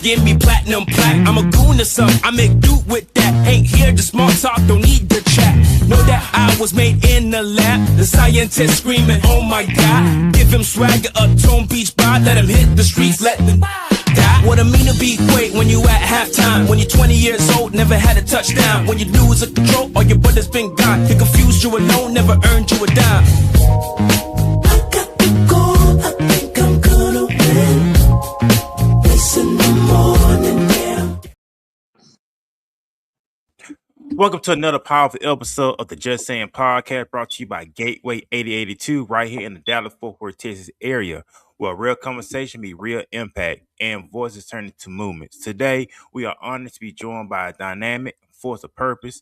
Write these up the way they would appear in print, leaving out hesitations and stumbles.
give me platinum plaque. I'm a goon or something, I make do with that. Ain't here to small talk, don't need the chat. Know that I was made in the lab. The scientist screaming, oh my God. Give him swagger, a Tone Beach bar. Let him hit the streets, let them die. What it mean to be great when you at halftime? When you're 20 years old, never had a touchdown. When you lose a control, all your brother's been gone. You're confused, you alone, never earned you a dime. I got the goal, I think I'm gonna win. It's in the morning now. Welcome to another powerful episode of the Just Saying Podcast, brought to you by Gateway 8082, right here in the Dallas-Fort Worth, Texas area, where real conversation meets real impact and voices turn into movements. Today, we are honored to be joined by a dynamic force of purpose,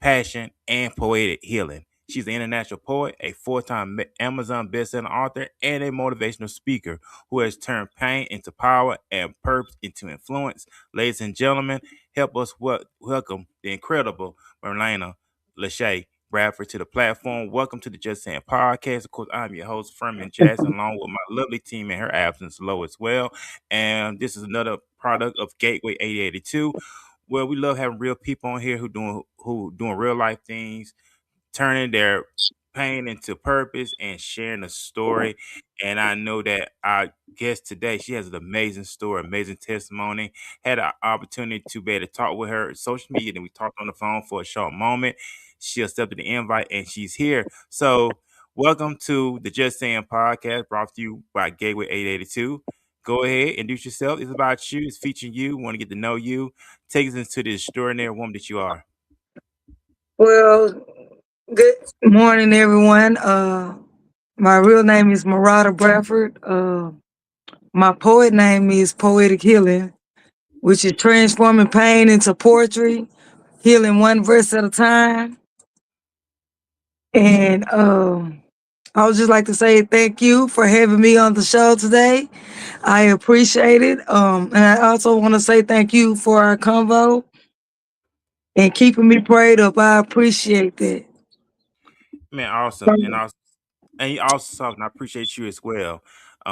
passion, and poetic healing. She's an international poet, a four-time Amazon bestselling author, and a motivational speaker who has turned pain into power and purpose into influence. Ladies and gentlemen, help us welcome the incredible Mirada Bradford to the platform. Welcome to the Just Saying Podcast. Of course, I'm your host, Ferman, along with my lovely team in her absence, Lo, as well. And this is another product of Gateway 8082. Well, we love having real people on here who doing real life things, turning their pain into purpose and sharing a story. And I know that our guest today, she has an amazing story, amazing testimony. Had an opportunity to be able to talk with her on social media, and we talked on the phone for a short moment. She accepted the invite and she's here. So welcome to the Just Saying Podcast, brought to you by Gateway 882. Go ahead, introduce yourself. It's about you. It's featuring you. We want to get to know you. Take us into the extraordinary woman that you are. Well, good morning, everyone. My real name is Mirada Bradford. My poet name is Poetic Healing, which is transforming pain into poetry, healing one verse at a time. And I would just like to say thank you for having me on the show today. I appreciate it. And I also want to say thank you for our convo and keeping me prayed up. I appreciate that. Man, awesome. And you also talking, I appreciate you as well.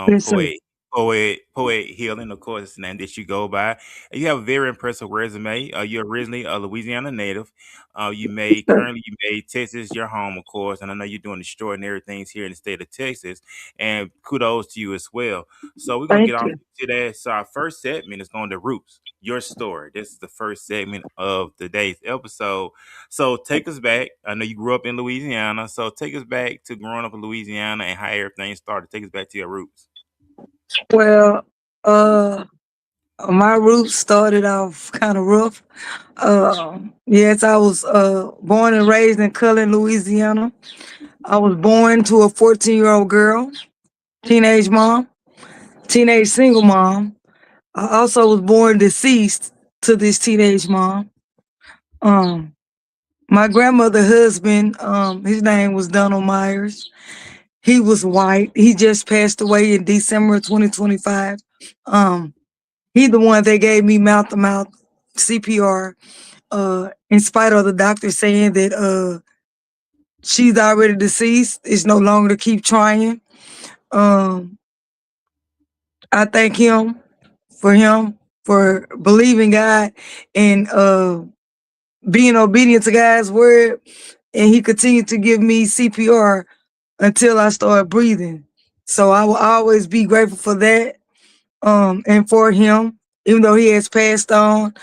Yes, sir. Poet Healing, of course, is the name that you go by. You have a very impressive resume. You're originally a Louisiana native. Currently you made Texas your home, of course, and I know you're doing extraordinary things here in the state of Texas. And kudos to you as well. So we're gonna Thank get off you. to that. So our first segment is going to Roots, your story. This is the first segment of today's episode. So take us back. I know you grew up in Louisiana. So take us back to growing up in Louisiana and how everything started. Take us back to your roots. Well, my roots started off kind of rough. Yes, I was born and raised in Cullen, Louisiana. I was born to a 14-year-old girl, teenage single mom. I also was born deceased to this teenage mom. My grandmother husband, his name was Donald Myers. He was white. He just passed away in December 2025. He the one that gave me mouth-to-mouth CPR, in spite of the doctor saying that she's already deceased. It's no longer to keep trying. I thank him for believing God and being obedient to God's word. And he continued to give me CPR until I started breathing. So I will always be grateful for that. And for him, even though he has passed on.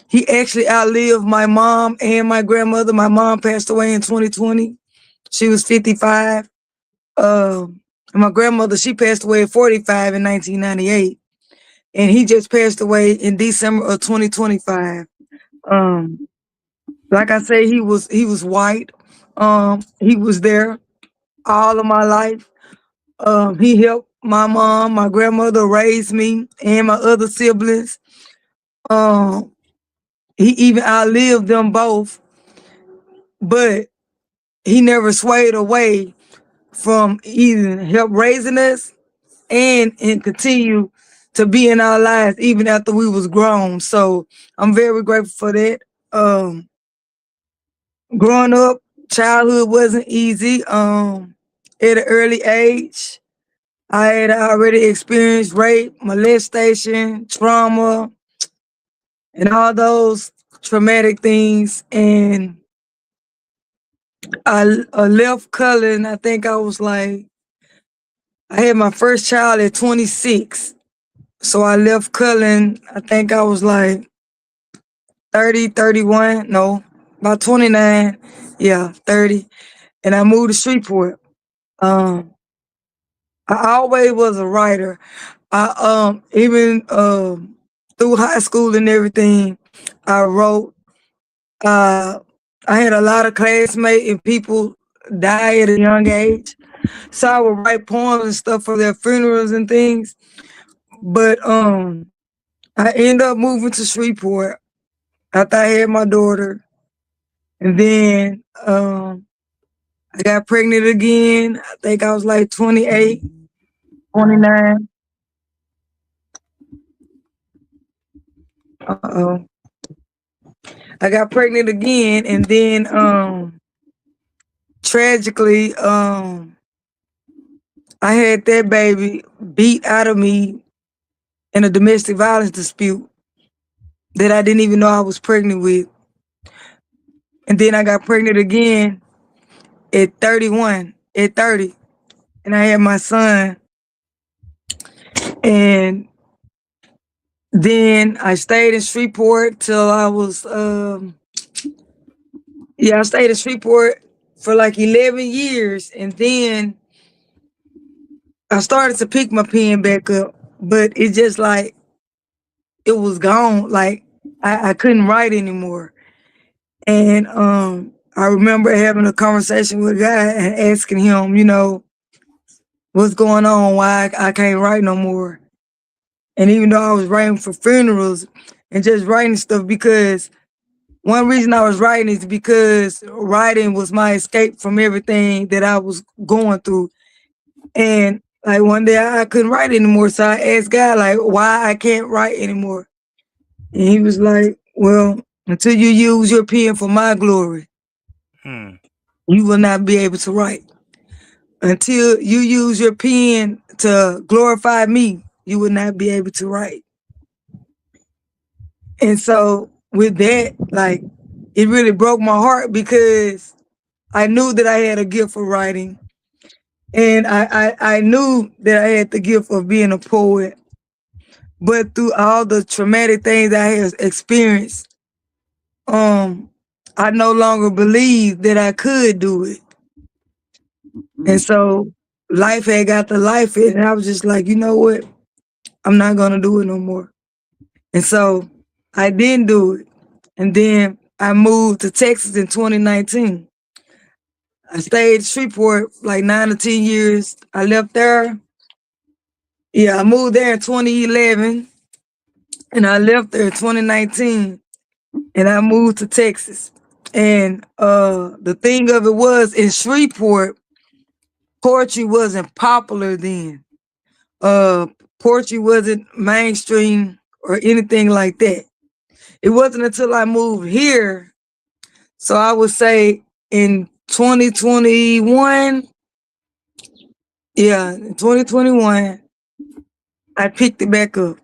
He actually outlived my mom and my grandmother. My mom passed away in 2020. She was 55. My grandmother, she passed away at 45 in 1998. And he just passed away in December of 2025. Like I say, he was white. He was there all of my life. He helped my mom, my grandmother raise me and my other siblings. He even outlived them both, but he never swayed away from even help raising us and continue to be in our lives even after we was grown. So I'm very grateful for that. Growing up, childhood wasn't easy. At an early age, I had already experienced rape, molestation, trauma, and all those traumatic things. And I left Cullen. I think I was like, I had my first child at 26. So I left Cullen. I think I was like 30, 31. No, about 29. Yeah, 30. And I moved to Shreveport. Um, I always was a writer. I even through high school and everything, I wrote. Uh, I had a lot of classmates and people die at a young age, so I would write poems and stuff for their funerals and things. But I ended up moving to Shreveport after I had my daughter, and then I got pregnant again. I think I was like 28, 29. Uh-oh. I got pregnant again, and then tragically, I had that baby beat out of me in a domestic violence dispute that I didn't even know I was pregnant with. And then I got pregnant again at 31, at 30, and I had my son. And then I stayed in Shreveport till I was, I stayed in Shreveport for like 11 years. And then I started to pick my pen back up, but it just like, it was gone. Like I couldn't write anymore. And I remember having a conversation with a guy and asking him, what's going on, why I can't write no more. And even though I was writing for funerals and just writing stuff, because one reason I was writing is because writing was my escape from everything that I was going through. And like one day I couldn't write anymore. So I asked God like why I can't write anymore. And he was like, well, until you use your pen for my glory, you will not be able to write. Until you use your pen to glorify me, you will not be able to write. And so with that, like, it really broke my heart because I knew that I had a gift for writing. And I knew that I had the gift of being a poet. But through all the traumatic things I have experienced, I no longer believed that I could do it. And so life had got to life it, and I was just like, you know what? I'm not gonna do it no more. And so I didn't do it. And then I moved to Texas in 2019. I stayed in Shreveport like 9 or 10 years. I left there. Yeah, I moved there in 2011 and I left there in 2019 and I moved to Texas. And the thing of it was in Shreveport, poetry wasn't popular then. Poetry wasn't mainstream or anything like that. It wasn't until I moved here. So I would say in 2021, in 2021, I picked it back up.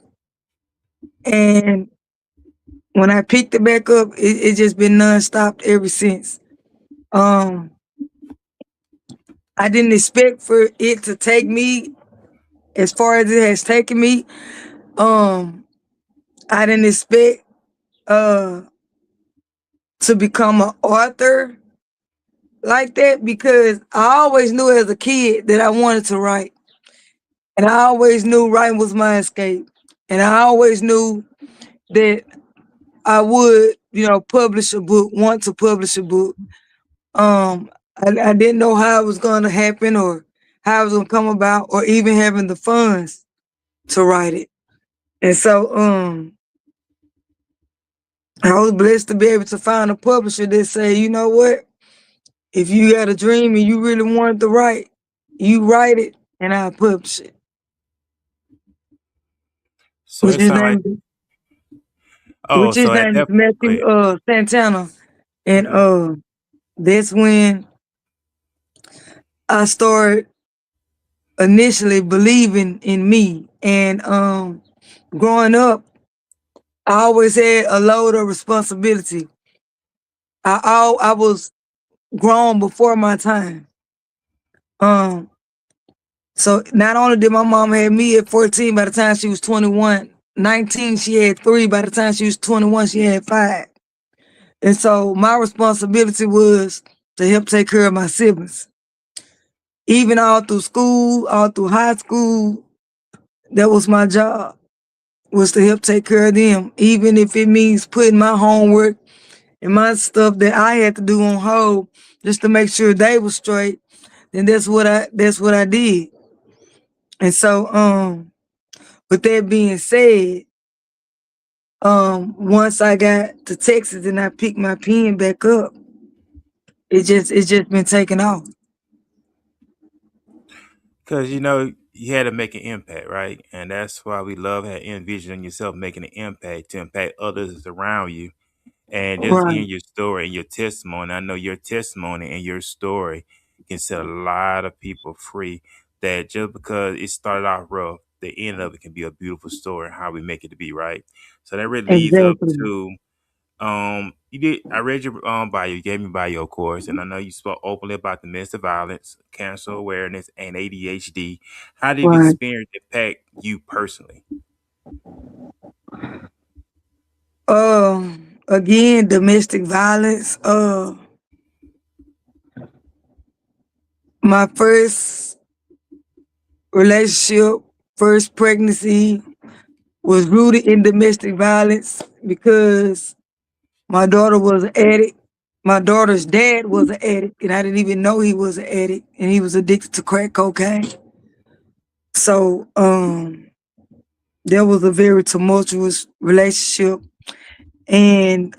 And when I picked it back up, it just been nonstop ever since. I didn't expect for it to take me as far as it has taken me. I didn't expect to become an author like that because I always knew as a kid that I wanted to write. And I always knew writing was my escape. And I always knew that I would, publish a book, want to publish a book. I didn't know how it was going to happen or how it was going to come about or even having the funds to write it. And so I was blessed to be able to find a publisher that say, you know what? If you got a dream and you really wanted to write, you write it and I'll publish it. So it sounds like, which his name is Matthew Santana. And that's when I started initially believing in me. And growing up, I always had a load of responsibility. I was grown before my time. Um, so not only did my mom have me at 14 by the time she was 21, 19 she had 3, by the time she was 21 she had 5. And so my responsibility was to help take care of my siblings. Even all through school, all through high school, that was my job, was to help take care of them. Even if it means putting my homework and my stuff that I had to do on hold just to make sure they were straight, then that's what I did. And so with that being said, once I got to Texas and I picked my pen back up, it's just been taken off. Because you had to make an impact, right? And that's why we love envisioning yourself making an impact to impact others around you. And just Right. hearing your story and your testimony, I know your testimony and your story can set a lot of people free. That just because it started off rough, the end of it can be a beautiful story. How we make it to be, right? So that really leads up Exactly. to you did. I read your bio. You gave me bio, of course, and I know you spoke openly about domestic violence, cancer awareness, and ADHD. How did the Right. experience impact you personally? Again, domestic violence. My first relationship, first pregnancy was rooted in domestic violence because my daughter was an addict. My daughter's dad was an addict, and I didn't even know he was an addict, and he was addicted to crack cocaine. So, there was a very tumultuous relationship, and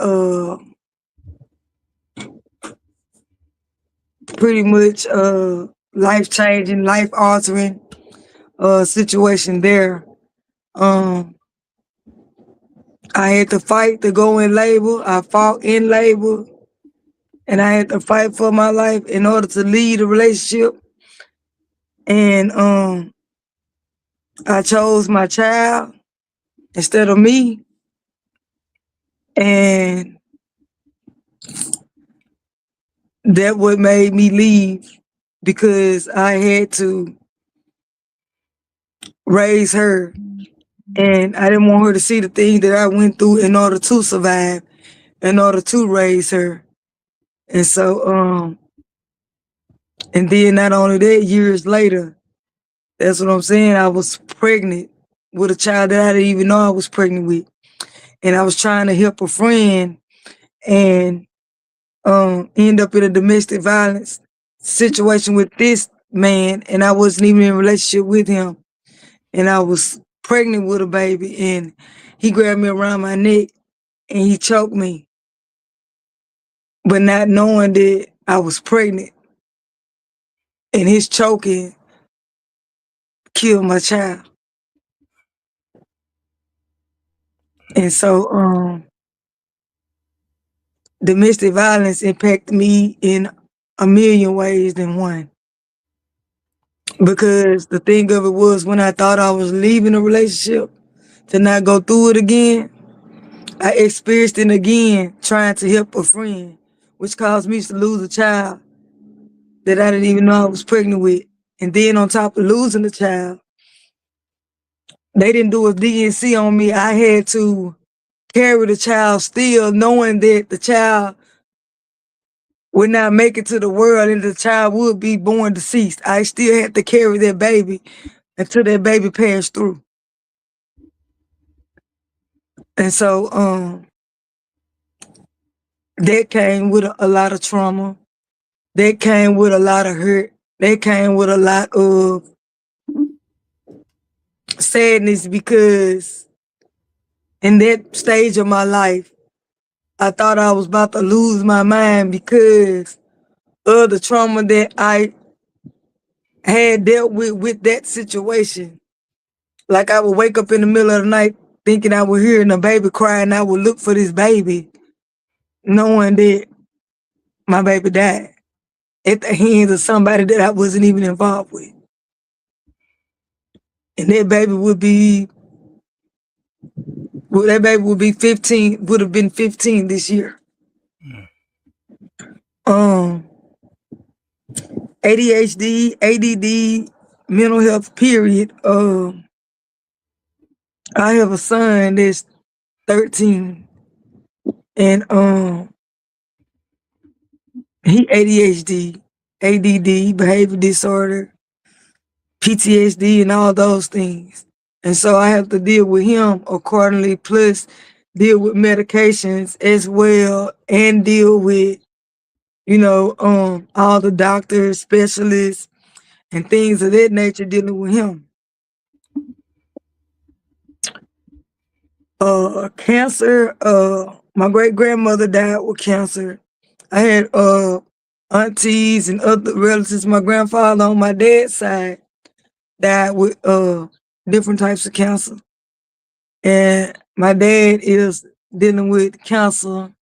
pretty much life changing, life altering situation there. Um, I had to fight to go in labor. I fought in labor, and I had to fight for my life in order to lead a relationship. And I chose my child instead of me, and that what made me leave, because I had to raise her, and I didn't want her to see the things that I went through in order to survive, in order to raise her. And so, and then not only that, years later, that's what I'm saying, I was pregnant with a child that I didn't even know I was pregnant with. And I was trying to help a friend and end up in a domestic violence situation with this man, and I wasn't even in a relationship with him. And I was pregnant with a baby, and he grabbed me around my neck and he choked me, but not knowing that I was pregnant. And his choking killed my child. And so domestic violence impacted me in a million ways than one. Because the thing of it was, when I thought I was leaving a relationship to not go through it again, I experienced it again trying to help a friend, which caused me to lose a child that I didn't even know I was pregnant with. And then on top of losing the child, they didn't do a DNC on me. I had to carry the child still, knowing that the child would not make it to the world and the child would be born deceased. I still had to carry that baby until that baby passed through. And so that came with a lot of trauma. That came with a lot of hurt. That came with a lot of sadness, because in that stage of my life, I thought I was about to lose my mind because of the trauma that I had dealt with that situation. Like, I would wake up in the middle of the night thinking I would hear a baby cry, and I would look for this baby, knowing that my baby died at the hands of somebody that I wasn't even involved with. and that baby would be 15, would have been 15 this year. Um, ADHD, ADD, mental health, period. I have a son that's 13, and he ADHD, ADD, behavior disorder, PTSD, and all those things. And so I have to deal with him accordingly, plus deal with medications as well, and deal with, all the doctors, specialists, and things of that nature dealing with him. Cancer, my great grandmother died with cancer. I had aunties and other relatives. My grandfather on my dad's side died with different types of cancer. And my dad is dealing with cancer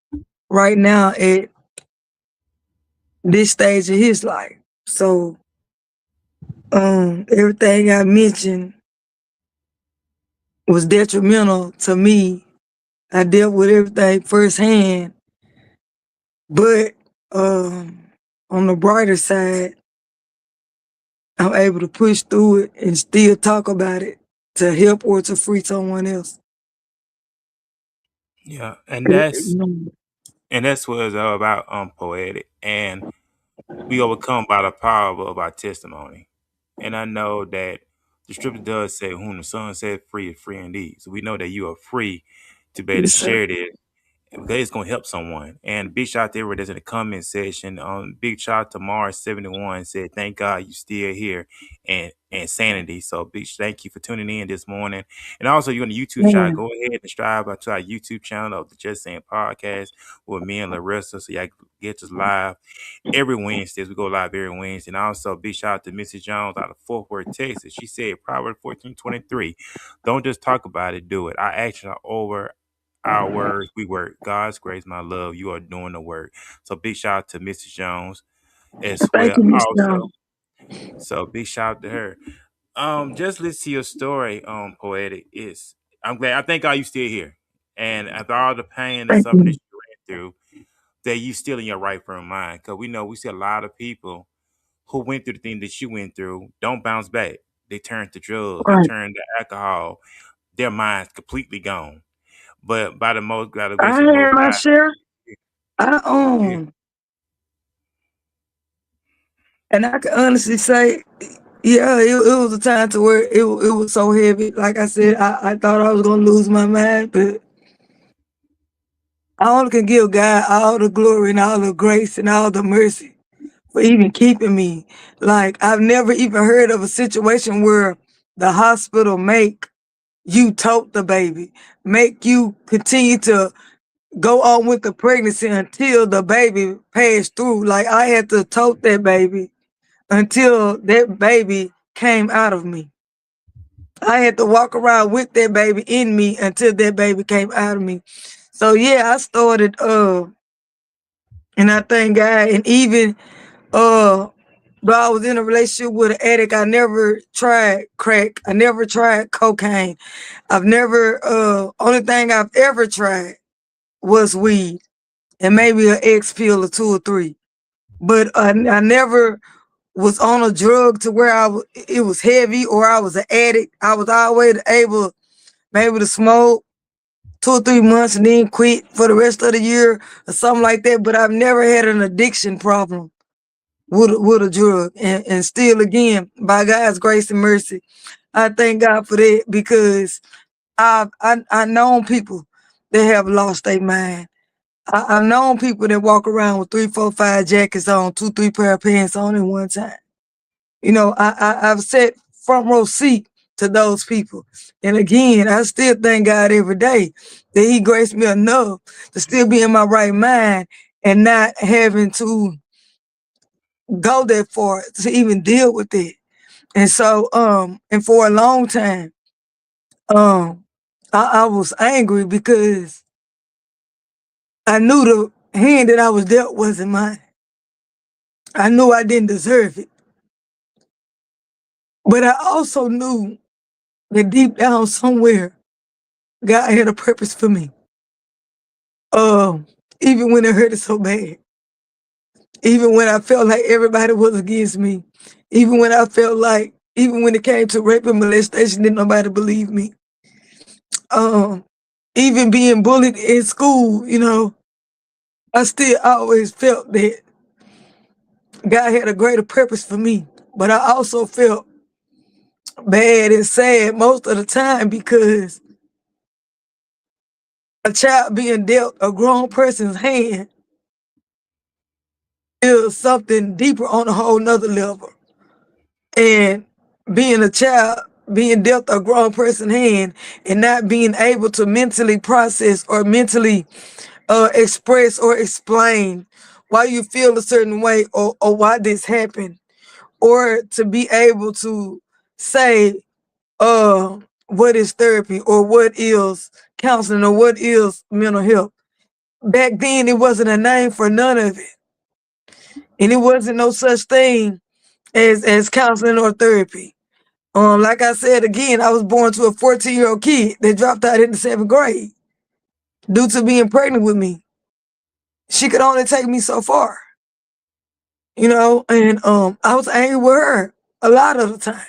right now at this stage of his life. So everything I mentioned was detrimental to me. I dealt with everything firsthand. But on the brighter side, I'm able to push through it and still talk about it to help or to free someone else. Yeah, and You that's know, and that's what it's all about. Poetic, and we overcome by the power of our testimony. And I know that the scripture does say, "Whom the Son set free is free indeed." So we know that you are free to be able to yes, sir. share this because it's gonna help someone. And big shout out to everyone that's in the comment section. Big shout out to Mars71 said, "Thank God you still here and sanity." So big thank you for tuning in this morning. And also you're on the YouTube channel. Man, Go ahead and subscribe to our YouTube channel of the Just Saying Podcast with me and Laresa, so y'all can get us live every Wednesday. We go live every Wednesday. And also big shout out to Mrs. Jones out of Fort Worth, Texas. She said Proverbs 14:23. Don't just talk about it, do it. Our actions are over our words, we work. God's grace, my love, you are doing the work. So big shout out to Mrs. Jones as thank well. you, Miss Also, Young. so big shout out to her. Just listen to your story, Poetic. I'm glad. I think all you still here, and after all the pain and Thank suffering that you. you ran through, that you still in your right frame of mind. Because we know we see a lot of people who went through the thing that you went through don't bounce back. They turn to drugs. They Right. turn to alcohol. Their mind's completely gone. But by the grace I of the Most had my High, share. I yeah, and I can honestly say, yeah, it was a time to where it was so heavy. Like I said, I thought I was gonna lose my mind, but I only can give God all the glory and all the grace and all the mercy for even keeping me. Like I've never even heard of a situation where the hospital make you tote the baby, make you continue to go on with the pregnancy until the baby passed through. Like I had to tote that baby until that baby came out of me. I had to walk around with that baby in me until that baby came out of me. So yeah, I started and I thank God. And even uh though I was in a relationship with an addict, I never tried crack. I never tried cocaine. I've never only thing I've ever tried was weed and maybe an X pill or two or three. But I never was on a drug to where it was heavy or I was an addict. I was always able maybe to smoke 2 or 3 months and then quit for the rest of the year or something like that. But I've never had an addiction problem with a drug. And still again, by God's grace and mercy, I thank God for that because I known people that have lost their mind. I've known people that walk around with 3, 4, 5 jackets on, 2, 3 pair of pants on at one time. I've sat front row seat to those people. And again, I still thank God every day that He graced me enough to still be in my right mind and not having to go that far to even deal with it. And so, and for a long time, um, I was angry because I knew the hand that I was dealt wasn't mine. I knew I didn't deserve it. But I also knew that deep down somewhere, God had a purpose for me. Even when it hurted so bad, even when I felt like everybody was against me, even when I felt like, even when it came to rape and molestation, didn't nobody believe me. Um, Even being bullied in school, I still always felt that God had a greater purpose for me. But I also felt bad and sad most of the time because a child being dealt a grown person's hand is something deeper on a whole nother level. And being a child, being dealt a grown person's hand and not being able to mentally process or mentally express or explain why you feel a certain way or why this happened, or to be able to say what is therapy or what is counseling or what is mental health. Back then it wasn't a name for none of it. And it wasn't no such thing as counseling or therapy. Like I said again, I was born to a 14-year-old kid that dropped out in the 7th grade due to being pregnant with me. She could only take me so far, and I was angry with her a lot of the time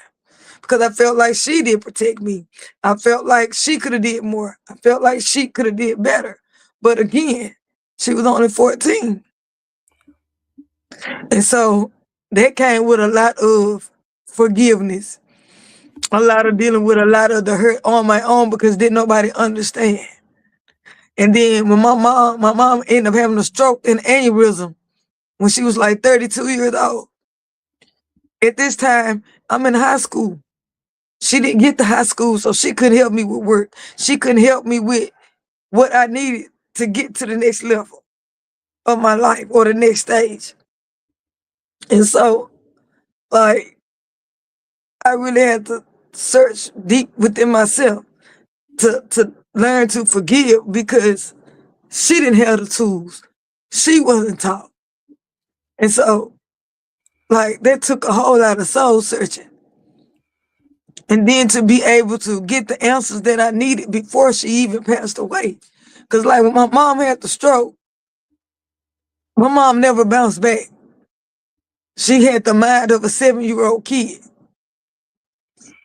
because I felt like she didn't protect me. I felt like she could have did more. I felt like she could have did better. But again, she was only 14. And so that came with a lot of forgiveness, a lot of dealing with a lot of the hurt on my own because didn't nobody understand. And then when my mom ended up having a stroke and aneurysm when she was like 32 years old. At this time, I'm in high school. She didn't get to high school, so she couldn't help me with work. She couldn't help me with what I needed to get to the next level of my life or the next stage. And so, like, I really had to search deep within myself to learn to forgive because she didn't have the tools. She wasn't taught. And so, like, that took a whole lot of soul searching. And then to be able to get the answers that I needed before she even passed away. Because, like, when my mom had the stroke, my mom never bounced back. She had the mind of a 7-year-old kid.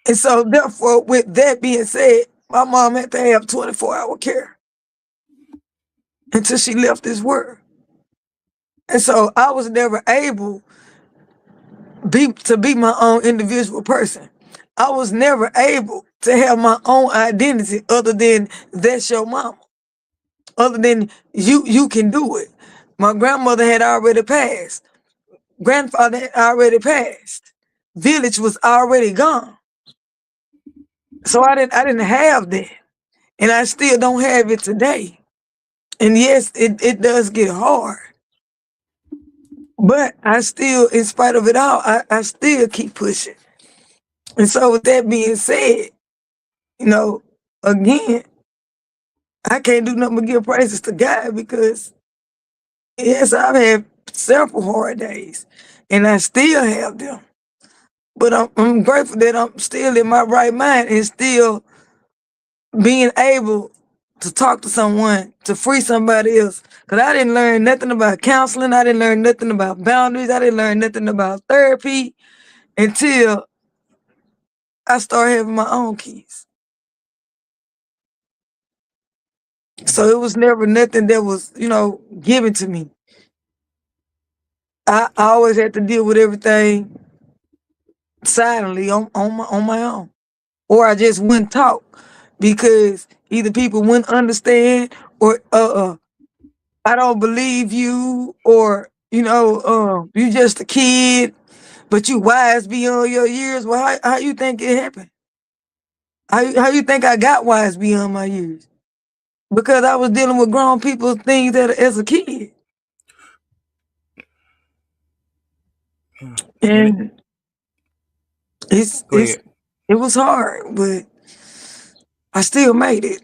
And so, therefore, with that being said, my mom had to have 24-hour care until she left this world. And so, I was never able to be my own individual person. I was never able to have my own identity other than that's your mama. Other than you can do it. My grandmother had already passed. Grandfather had already passed. Village was already gone. So I didn't have that. And I still don't have it today. And yes, it does get hard. But I still, in spite of it all, I still keep pushing. And so with that being said, again, I can't do nothing but give praises to God because yes, I've had several hard days and I still have them. But I'm grateful that I'm still in my right mind and still being able to talk to someone, to free somebody else. Because I didn't learn nothing about counseling. I didn't learn nothing about boundaries. I didn't learn nothing about therapy until I started having my own kids. So it was never nothing that was, given to me. I always had to deal with everything silently on my own. Or I just wouldn't talk because either people wouldn't understand or I don't believe you or you just a kid, but you wise beyond your years. Well, how you think it happened? How you think I got wise beyond my years? Because I was dealing with grown people's things as a kid. And Go ahead. it was hard, but I still made it.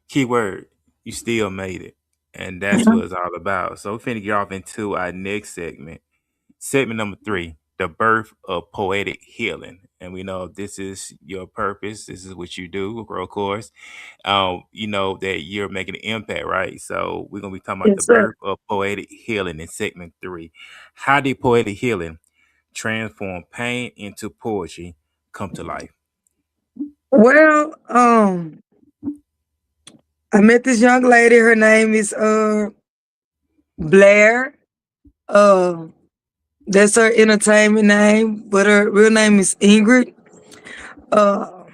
Key word, you still made it. And that's Yeah. what it's all about. So we're finna get off into our next segment. Segment number 3, the birth of poetic healing. and we know this is your purpose. This is what you do, of course. You know that you're making an impact, right? So we're gonna be talking about the Yes, sir. birth of poetic healing in segment 3. How did poetic healing transform pain into poetry come to life? Well, I met this young lady. Her name is Blair. Uh, that's her entertainment name, but her real name is Ingrid. Uh,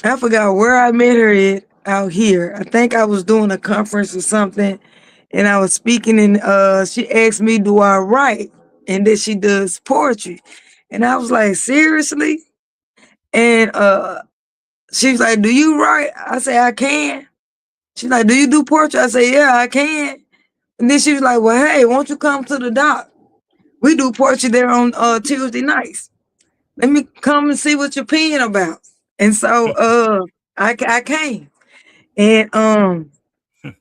I forgot where I met her at out here. I think I was doing a conference or something, and I was speaking, and she asked me, "Do I write?" And that she does poetry, and I was like, "Seriously?" And she was like, "Do you write?" I say, "I can." She's like, "Do you do poetry?" I say, "Yeah, I can." And then she was like, "Well, hey, won't you come to the dock? We do poetry there on Tuesday nights. Let me come and see what you're peeing about." And so I came, and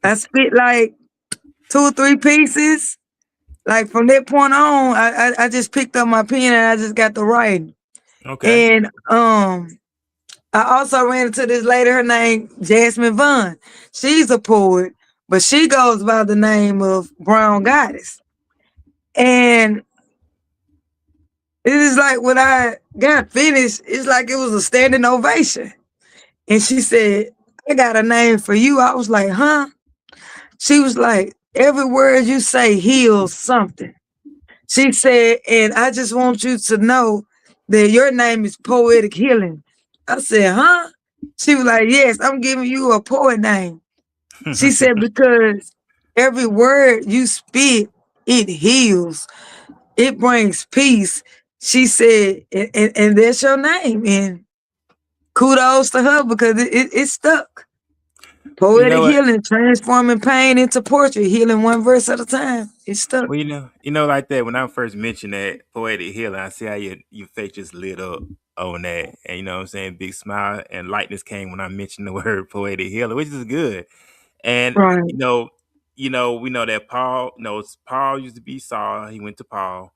I spit like 2 or 3 pieces. Like from that point on, I just picked up my pen and I just got to writing. Okay. And I also ran into this lady, her name Jasmine Vaughn. She's a poet, but she goes by the name of Brown Goddess. And it is like when I got finished, it's like it was a standing ovation. And she said, "I got a name for you." I was like, "Huh?" She was like, "Every word you say heals something." She said, "And I just want you to know that your name is Poetic Healing." I said, "Huh?" She was like, "Yes, I'm giving you a poet name." She said, "Because every word you spit, it heals. It brings peace." She said, and that's your name. And kudos to her because it stuck. You Poetic know what? healing, transforming pain into poetry, healing one verse at a time. It stuck. Well, like that. When I first mentioned that poetic healing, I see how your face just lit up on that, and you know what I'm saying, big smile and lightness came when I mentioned the word poetic healing, which is good. And Right, we know that Paul Paul used to be Saul. He went to Paul,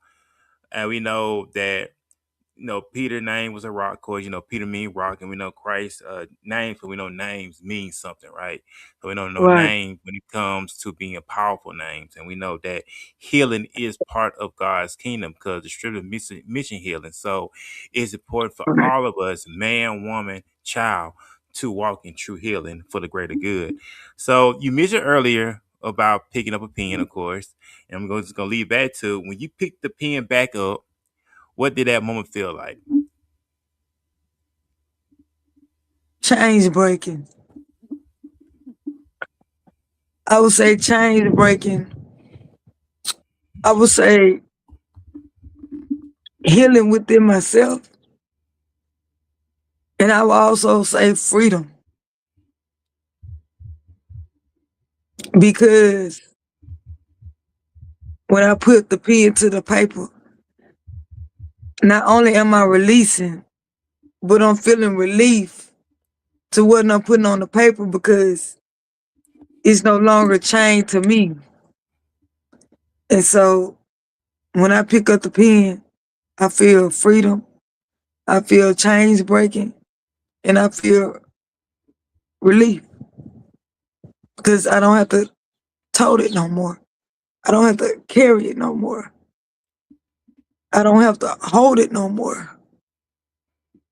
and we know that Peter's name was a rock, of course. Peter mean rock, and we know Christ's name, so we know names mean something, right? So we don't know right, name when it comes to being powerful names, and we know that healing is part of God's kingdom because the scripture mission healing. So it's important for right. all of us, man, woman, child, to walk in true healing for the greater good. So you mentioned earlier about picking up a pen, of course, and just gonna leave that to when you pick the pen back up. What did that moment feel like? Change breaking. I would say change breaking. I would say healing within myself. And I will also say freedom because when I put the pen to the paper, not only am I releasing, but I'm feeling relief to what I'm putting on the paper because it's no longer chained to me. And so when I pick up the pen, I feel freedom, I feel chains breaking, and I feel relief because I don't have to tote it no more. I don't have to carry it no more. I don't have to hold it no more.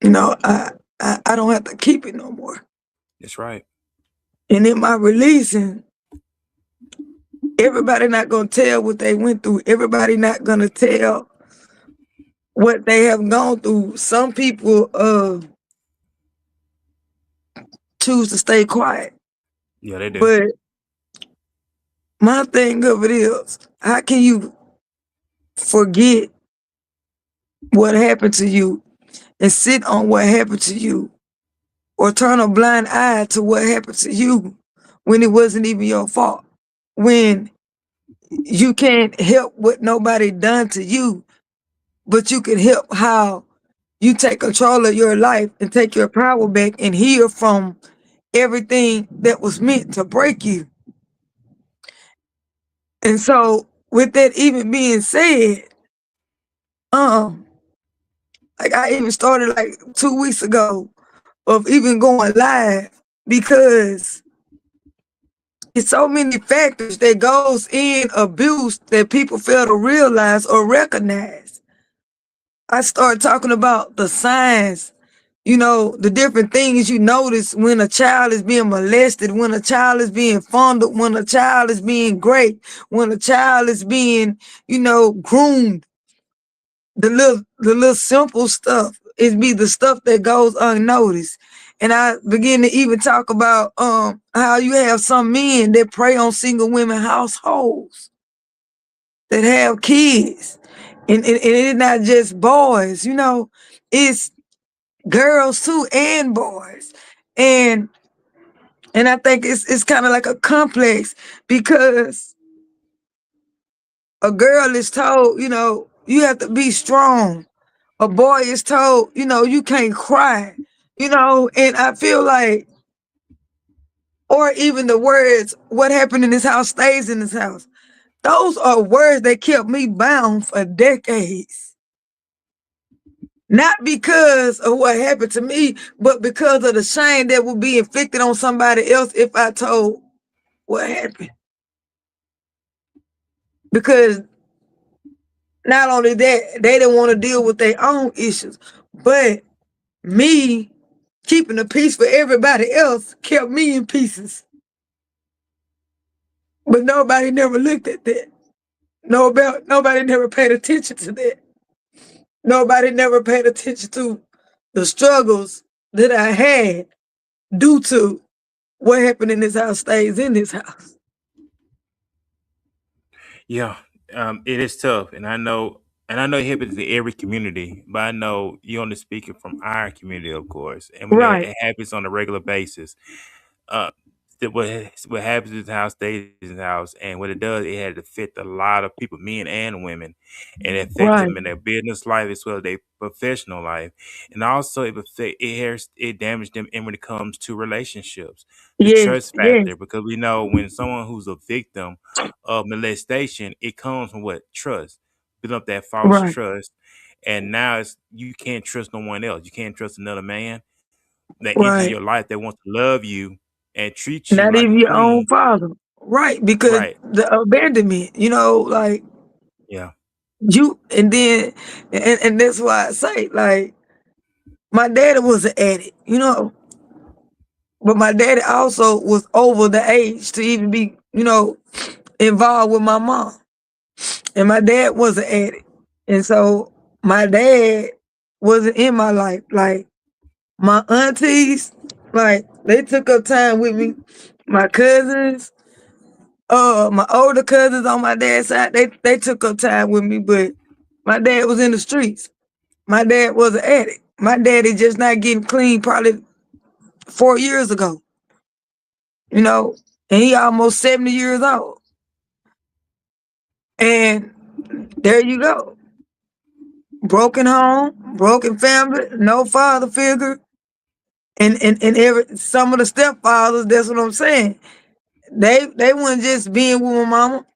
I don't have to keep it no more. That's right. And in my releasing, everybody not gonna tell what they went through. Everybody not gonna tell what they have gone through. Some people choose to stay quiet. Yeah, they do. But my thing of it is, how can you forget what happened to you and sit on what happened to you or turn a blind eye to what happened to you when it wasn't even your fault? When you can't help what nobody done to you, but you can help how you take control of your life and take your power back and heal from everything that was meant to break you. And so, with that even being said, um, Like I even started like 2 weeks ago of even going live because it's so many factors that goes in abuse that people fail to realize or recognize. I started talking about the signs, the different things you notice when a child is being molested, when a child is being fondled, when a child is being raped, when a child is being, groomed. The little simple stuff. It be the stuff that goes unnoticed. And I begin to even talk about how you have some men that prey on single women households that have kids. And it's not just boys, it's girls too and boys. And I think it's kind of like a complex because a girl is told, you have to be strong. A boy is told, you can't cry, and I feel like, or even the words, what happened in this house stays in this house. Those are words that kept me bound for decades. Not because of what happened to me, but because of the shame that would be inflicted on somebody else if I told what happened. Because not only that, they didn't want to deal with their own issues, but me keeping the peace for everybody else kept me in pieces. But nobody never looked at that. Nobody never paid attention to that. Nobody never paid attention to the struggles that I had due to what happened in this house stays in this house. Yeah, it is tough, and I know it happens in every community, but I know you're only speaking from our community, of course, and we know Right. it happens on a regular basis. Uh, what happens in his house stays in his house, and what it does, it had to affect a lot of people, men and women, and it affects Right. them in their business life as well as their professional life, and also it damaged them. And when it comes to relationships, the Yes. trust Yes. factor, because we know when someone who's a victim of molestation, it comes from what trust, build up that false Right. trust, and now you can't trust no one else. You can't trust another man that enters Right. your life that wants to love you and treat you Not like a even your own queen. father. Right. Because Right. the abandonment, like Yeah. you, and then, and that's why I say, like, my daddy was an addict, but my daddy also was over the age to even be, involved with my mom. And my dad was an addict. And so my dad wasn't in my life. Like my aunties, like they took up time with me. My cousins, my older cousins on my dad's side, they took up time with me, but my dad was in the streets. My dad was an addict. My daddy just not getting clean probably 4 years ago, and he almost 70 years old. And there you go. Broken home, broken family, no father figure. And every some of the stepfathers, that's what I'm saying. They weren't just being with my mama.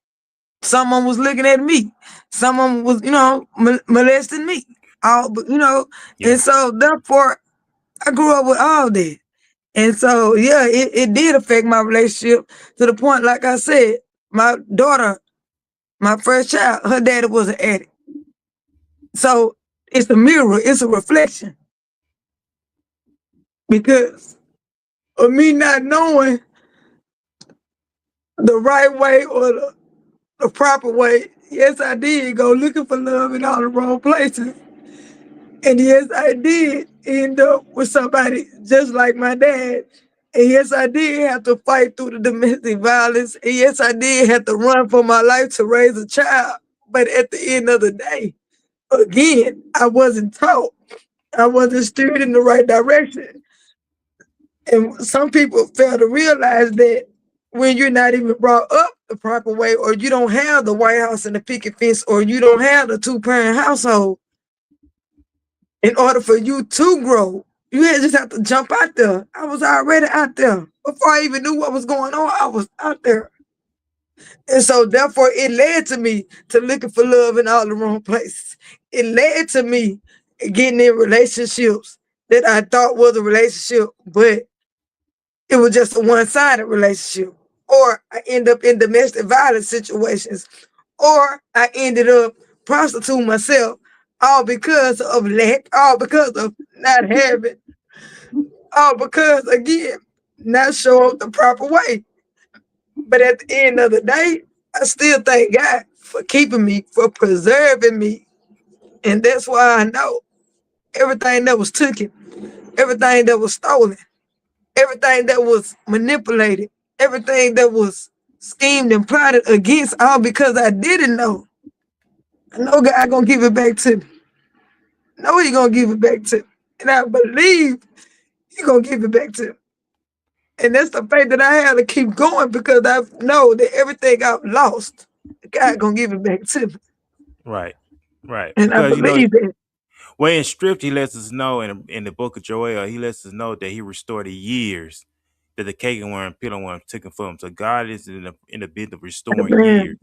Some of them was looking at me. Some of them was, molesting me. All, but Yeah. and so therefore I grew up with all that. And so yeah, it did affect my relationship to the point, like I said, my daughter, my first child, her daddy was an addict. So it's a mirror, it's a reflection because of me not knowing the right way or the proper way. Yes, I did go looking for love in all the wrong places. And yes, I did end up with somebody just like my dad. And yes, I did have to fight through the domestic violence. And yes, I did have to run for my life to raise a child. But at the end of the day, again, I wasn't taught. I wasn't steered in the right direction. And some people fail to realize that when you're not even brought up the proper way, or you don't have the White House and the picket fence, or you don't have the two-parent household, in order for you to grow, you just have to jump out there. I was already out there. Before I even knew what was going on, I was out there. And so therefore it led to me to looking for love in all the wrong places. It led to me getting in relationships that I thought was a relationship, but it was just a one-sided relationship. Or I end up in domestic violence situations. Or I ended up prostituting myself, all because of lack, all because of not having, all because, again, not show up the proper way. But at the end of the day, I still thank God for keeping me, for preserving me. And that's why I know everything that was taken, everything that was stolen, everything that was manipulated, everything that was schemed and plotted against, all because I didn't know. I know God gonna give it back to me. I know He gonna give it back to me. And I believe He gonna give it back to me. And that's the faith that I have to keep going because I know that everything I've lost, God gonna give it back to me. Right. Right. And I Because believe that. well, in script, he lets us know in the book of Joel, he lets us know that he restored the years that the cake worm, pillow worm took from him. So God is in the bit of restoring years. Amen.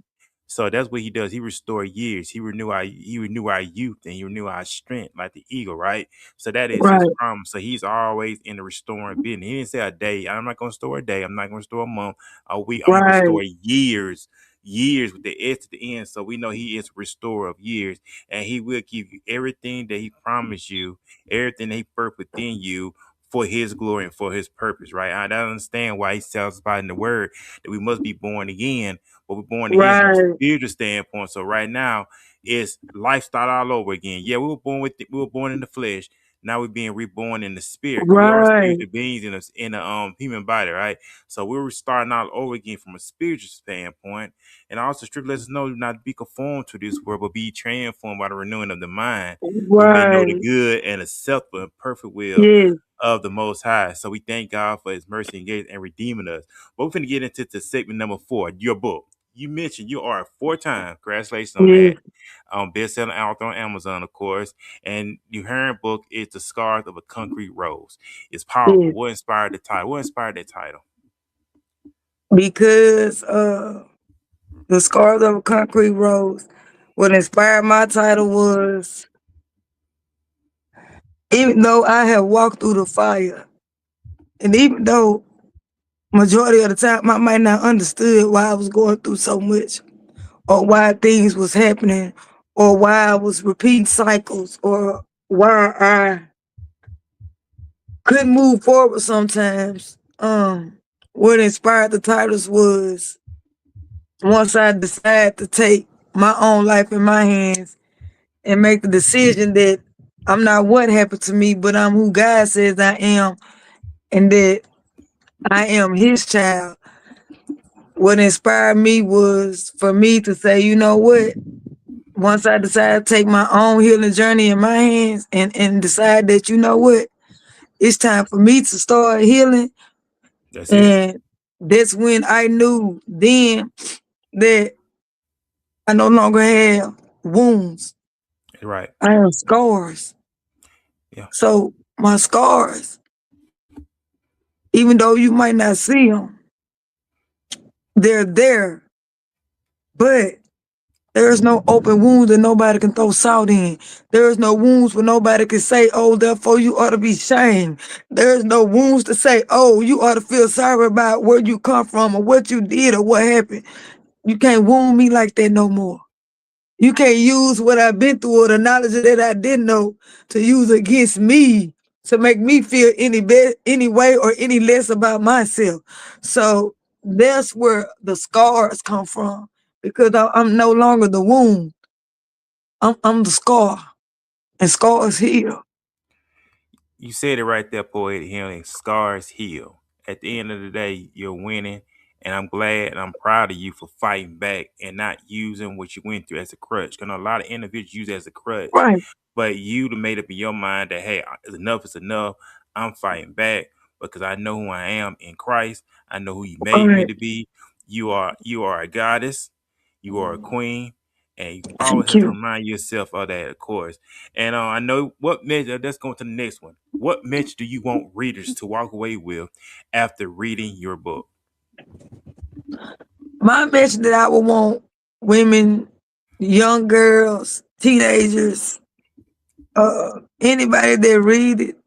So that's what he does. He restores years. He renew our youth and he renew our strength like the eagle, right? So that is his Right, promise. So he's always in the restoring business. He didn't say a day. I'm not gonna restore a day. I'm not gonna restore a month, a week. I'm gonna right, restore years, years with the S to the end. So we know he is a restorer of years and he will give you everything that he promised you, everything that he birthed within you for his glory and for his purpose, right? I don't understand why he tells us about in the word that we must be born again, but we're born again from a right, spiritual standpoint. So right now it's lifestyle all over again. Yeah, we were born in the flesh. Now we're being reborn in the spirit because we are right, spiritual beings in a human body, right? So we're starting all over again from a spiritual standpoint. And also, Scripture lets us know not to be conformed to this world, but be transformed by the renewing of the mind. We may know the right. good and acceptable and perfect will Yes, of the Most High. So we thank God for His mercy and grace and redeeming us. But we're going to get into the segment number 4, your book. You mentioned you are a 4-time, congratulations on yes, that, best-selling author on Amazon, of course. And your current book is The Scars of a Concrete Rose. It's powerful. yes. What inspired the title? What inspired that title? Because the scars of a concrete rose. What inspired my title was, even though I have walked through the fire, and even though majority of the time I might not understood why I was going through so much, or why things was happening, or why I was repeating cycles, or why I couldn't move forward sometimes. What inspired the titles was once I decided to take my own life in my hands and make the decision that I'm not what happened to me, but I'm who God says I am, and that I am His child. What inspired me was for me to say, you know what? Once I decided to take my own healing journey in my hands and decide that, you know what? It's time for me to start healing. That's it. And that's when I knew then that I no longer have wounds. Right. I have scars. Yeah. So my scars, even though you might not see them, they're there. But there is no open wounds that nobody can throw salt in. There is no wounds where nobody can say, oh, therefore you ought to be shamed. There is no wounds to say, oh, you ought to feel sorry about where you come from or what you did or what happened. You can't wound me like that no more. You can't use what I've been through or the knowledge that I didn't know to use against me to make me feel any way or any less about myself. So that's where the scars come from because I'm no longer the wound. I'm the scar, and scars heal. You said it right there, Poetic Healing. Scars heal. At the end of the day, you're winning. And I'm glad and I'm proud of you for fighting back and not using what you went through as a crutch. Because a lot of individuals use it as a crutch. Right, But you made up in your mind that, hey, enough is enough. I'm fighting back because I know who I am in Christ. I know who you made me right. to be. You are a goddess. You are a queen. And you always Thank have to you. remind yourself of that, of course. And I know what message, let's go to the next one. What message do you want readers to walk away with after reading your book? My message that I would want women, young girls, teenagers, Anybody that read it,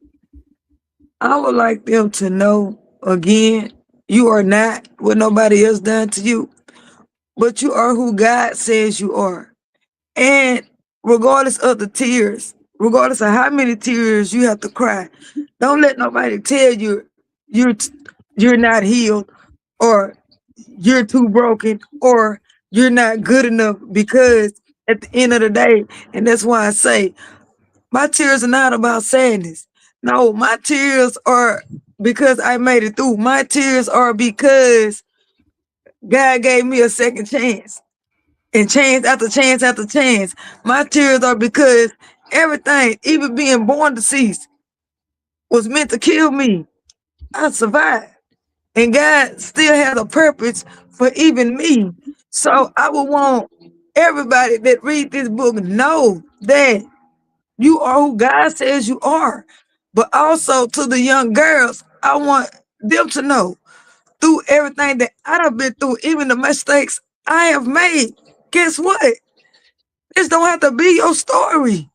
I would like them to know again, you are not what nobody else done to you, but you are who God says you are. And regardless of the tears, regardless of how many tears you have to cry, don't let nobody tell you you're not healed, or you're too broken, or you're not good enough, because at the end of the day, and that's why I say my tears are not about sadness. No, my tears are because I made it through. My tears are because God gave me a second chance, and chance after chance after chance. My tears are because everything, even being born deceased, was meant to kill me. I survived. And God still has a purpose for even me. So I would want everybody that read this book know that you are who God says you are. But also to the young girls, I want them to know through everything that I've been through, even the mistakes I have made, guess what? This don't have to be your story.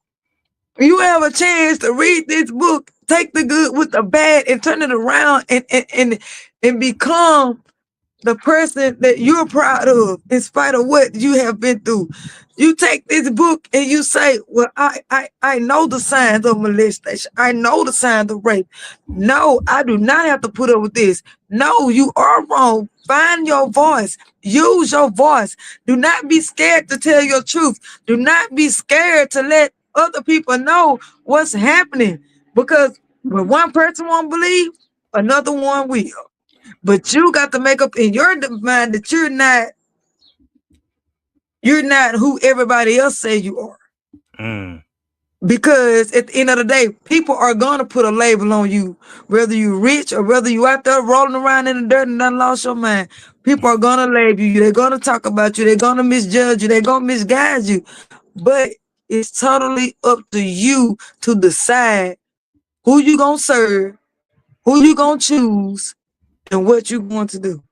You have a chance to read this book, take the good with the bad, and turn it around and become the person that you're proud of, in spite of what you have been through. You take this book and you say, well, I know the signs of molestation. I know the signs of rape. No, I do not have to put up with this. No, you are wrong. Find your voice. Use your voice. Do not be scared to tell your truth. Do not be scared to let other people know what's happening. Because when one person won't believe, another one will. But you got to make up in your mind that you're not who everybody else say you are. Mm. Because at the end of the day, people are gonna put a label on you, whether you rich or whether you out there rolling around in the dirt and done lost your mind. People are gonna label you. They're gonna talk about you. They're gonna misjudge you. They're gonna misguide you. But it's totally up to you to decide who you gonna serve, who you gonna choose, and what you going to do.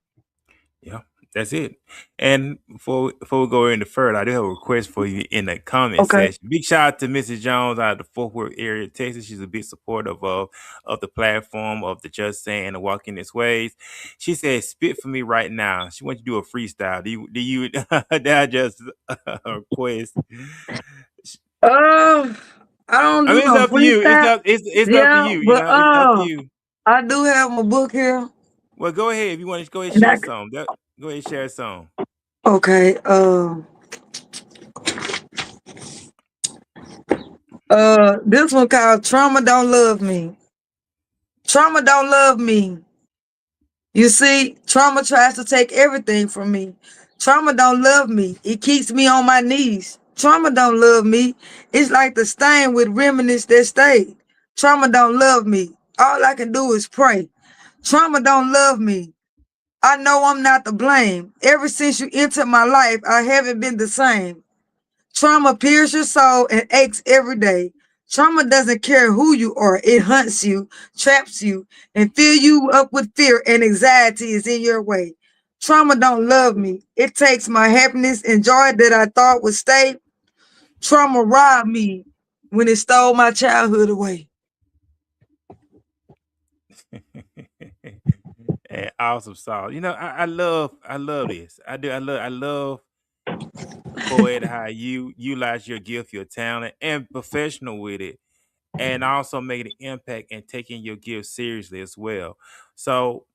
Yeah, that's it. And before we go any further, I do have a request for you in the comment Okay. section. Big shout out to Mrs. Jones out of the Fort Worth area, Texas. She's a big supporter of the platform of the Just Saying and Walking Its Ways. She said, "Spit for me right now." She wants you to do a freestyle. Do you that just request? Uh, I don't I do mean, it's no up to you. It's freestyle. up. It's up to Yeah, you. You but know, it's up to you. I do have my book here, Well, go ahead if you want to go ahead and and share some. Go ahead and share some. okay. This one called "Trauma Don't Love Me." Trauma don't love me. You see, trauma tries to take everything from me. Trauma don't love me. It keeps me on my knees. Trauma don't love me. It's like the stain with remnants that stayed. Trauma don't love me. All I can do is pray. Trauma don't love me. I know I'm not to blame. Ever since you entered my life, I haven't been the same. Trauma pierces your soul and aches every day. Trauma doesn't care who you are. It hunts you, traps you, and fills you up with fear and anxiety is in your way. Trauma don't love me. It takes my happiness and joy that I thought would stay. Trauma robbed me when it stole my childhood away. And awesome song. You know, I love this. I do. I love poet how you utilize your gift, your talent, and professional with it, and also making an impact and taking your gift seriously as well. So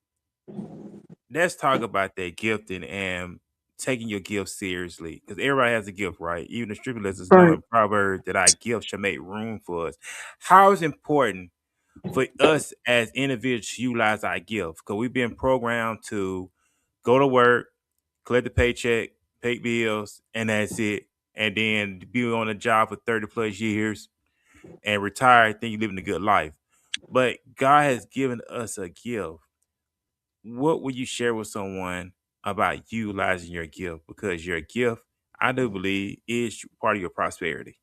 let's talk about that gifting and taking your gift seriously, because everybody has a gift, right? Even the scripture lets us know Right. in Proverbs that our gift shall make room for us. How is important for us as individuals to utilize our gift? Because we've been programmed to go to work, collect the paycheck, pay bills, and that's it. And then be on a job for 30 plus years and retire, think you're living a good life. But God has given us a gift. What would you share with someone about utilizing your gift? Because your gift, I do believe, is part of your prosperity.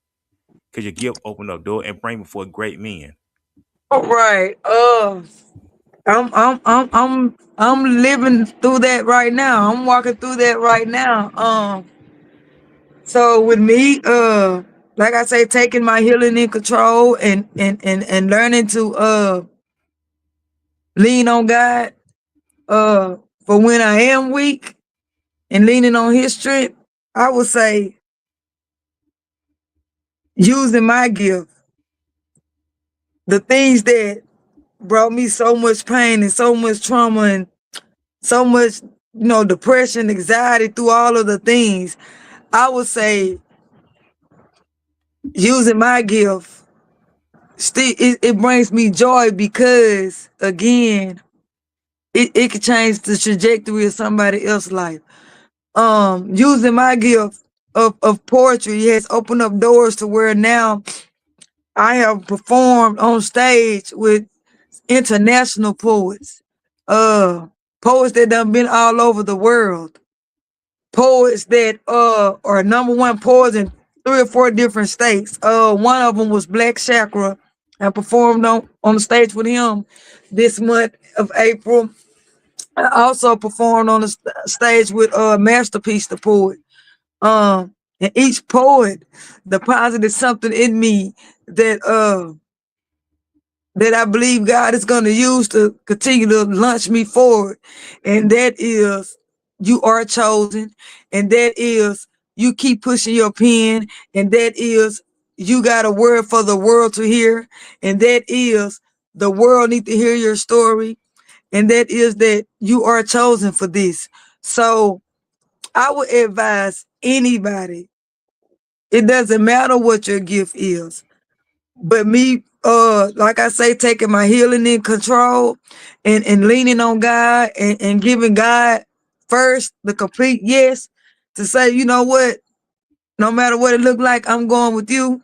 Because your gift open up door and bring before great men. All right. I'm living through that right now. I'm walking through that right now. So with me, like I say, taking my healing in control and learning to lean on God for when I am weak and leaning on his strength. I would say using my gift, the things that brought me so much pain and so much trauma and so much, depression, anxiety through all of the things. I would say using my gift, still, it brings me joy because, again, it could change the trajectory of somebody else's life. Using my gift of poetry has opened up doors to where now I have performed on stage with international poets, poets that done been all over the world, poets that are number one poets in 3 or 4 different states. One of them was Black Chakra. I performed on the stage with him this month of April. I also performed on the stage with Masterpiece, the poet. And each poet deposited something in me that that I believe God is going to use to continue to launch me forward. And that is, you are chosen. And that is, you keep pushing your pen. And that is, you got a word for the world to hear. And that is, the world need to hear your story. And that is that you are chosen for this. So I would advise anybody, it doesn't matter what your gift is, but me, like I say, taking my healing in control and leaning on God and giving God first the complete yes, to say, you know what, no matter what it look like, I'm going with you.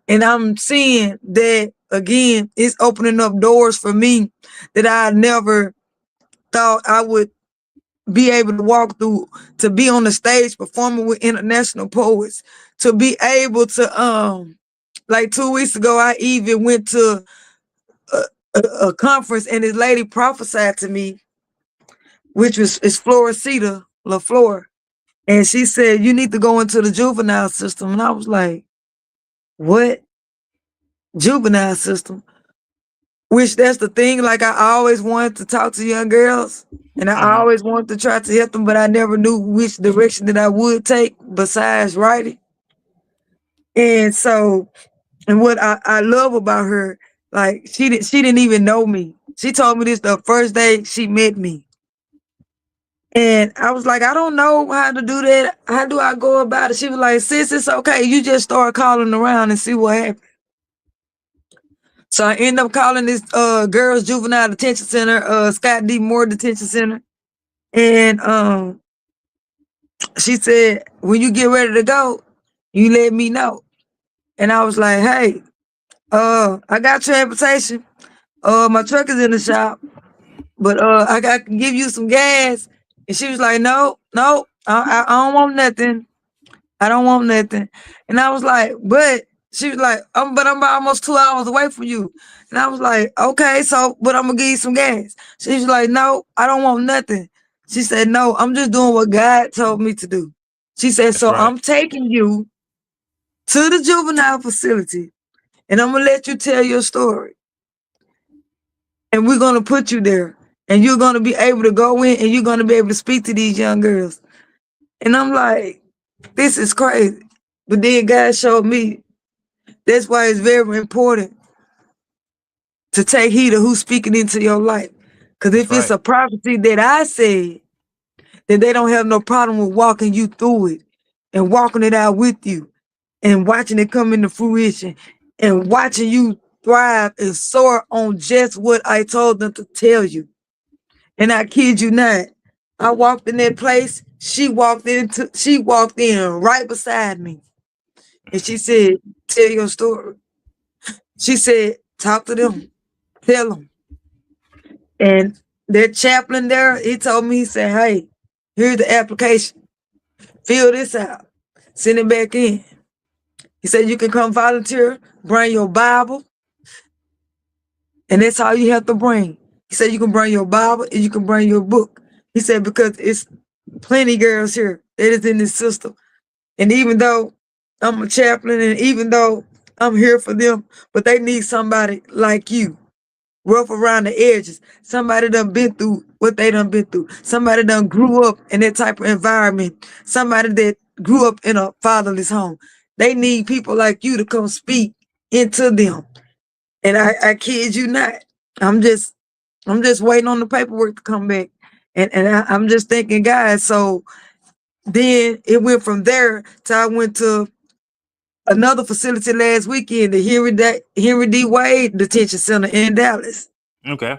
And I'm seeing that, again, it's opening up doors for me that I never thought I would be able to walk through, to be on the stage performing with international poets, to be able to like 2 weeks ago, I even went to a conference and this lady prophesied to me, which is Florecita LaFleur. And she said, you need to go into the juvenile system. And I was like, what? Juvenile system? Which that's the thing, like I always wanted to talk to young girls and I always wanted to try to help them, but I never knew which direction that I would take besides writing. And so, and what I love about her, like she didn't even know me. She told me this the first day she met me. And I was like, I don't know how to do that. How do I go about it? She was like, sis, it's okay. You just start calling around and see what happens. So I end up calling this girls juvenile detention center, Scott D. Moore Detention Center. And she said, when you get ready to go, you let me know. And I was like, hey, I got transportation. My truck is in the shop, but I can give you some gas. And she was like, no, I don't want nothing. I don't want nothing. And I was like, but she was like, but I'm almost 2 hours away from you. And I was like, okay, so, but I'm gonna give you some gas. She was like, no, I don't want nothing. She said, no, I'm just doing what God told me to do. She said, That's so right. I'm taking you to the juvenile facility and I'm gonna let you tell your story. And we're gonna put you there. And you're gonna be able to go in and you're gonna be able to speak to these young girls. And I'm like, this is crazy. But then God showed me that's why it's very important to take heed of who's speaking into your life. Because if it's a prophecy that I said, then they don't have no problem with walking you through it and walking it out with you and watching it come into fruition and watching you thrive and soar on just what I told them to tell you. And I kid you not, I walked in that place, she walked in right beside me. And she said, tell your story. She said, talk to them, tell them. And that chaplain there, he told me, he said, hey, here's the application. Fill this out. Send it back in. He said, you can come volunteer, bring your Bible. And that's all you have to bring. He said, you can bring your Bible and you can bring your book. He said, because it's plenty girls here that is in this system. And even though I'm a chaplain, and even though I'm here for them, but they need somebody like you, rough around the edges, somebody done been through what they done been through, somebody done grew up in that type of environment, somebody that grew up in a fatherless home. They need people like you to come speak into them. And I kid you not. I'm just waiting on the paperwork to come back. And I'm just thinking, guys, so then it went from there to I went to another facility last weekend, the Henry D. Wade Detention Center in Dallas. Okay.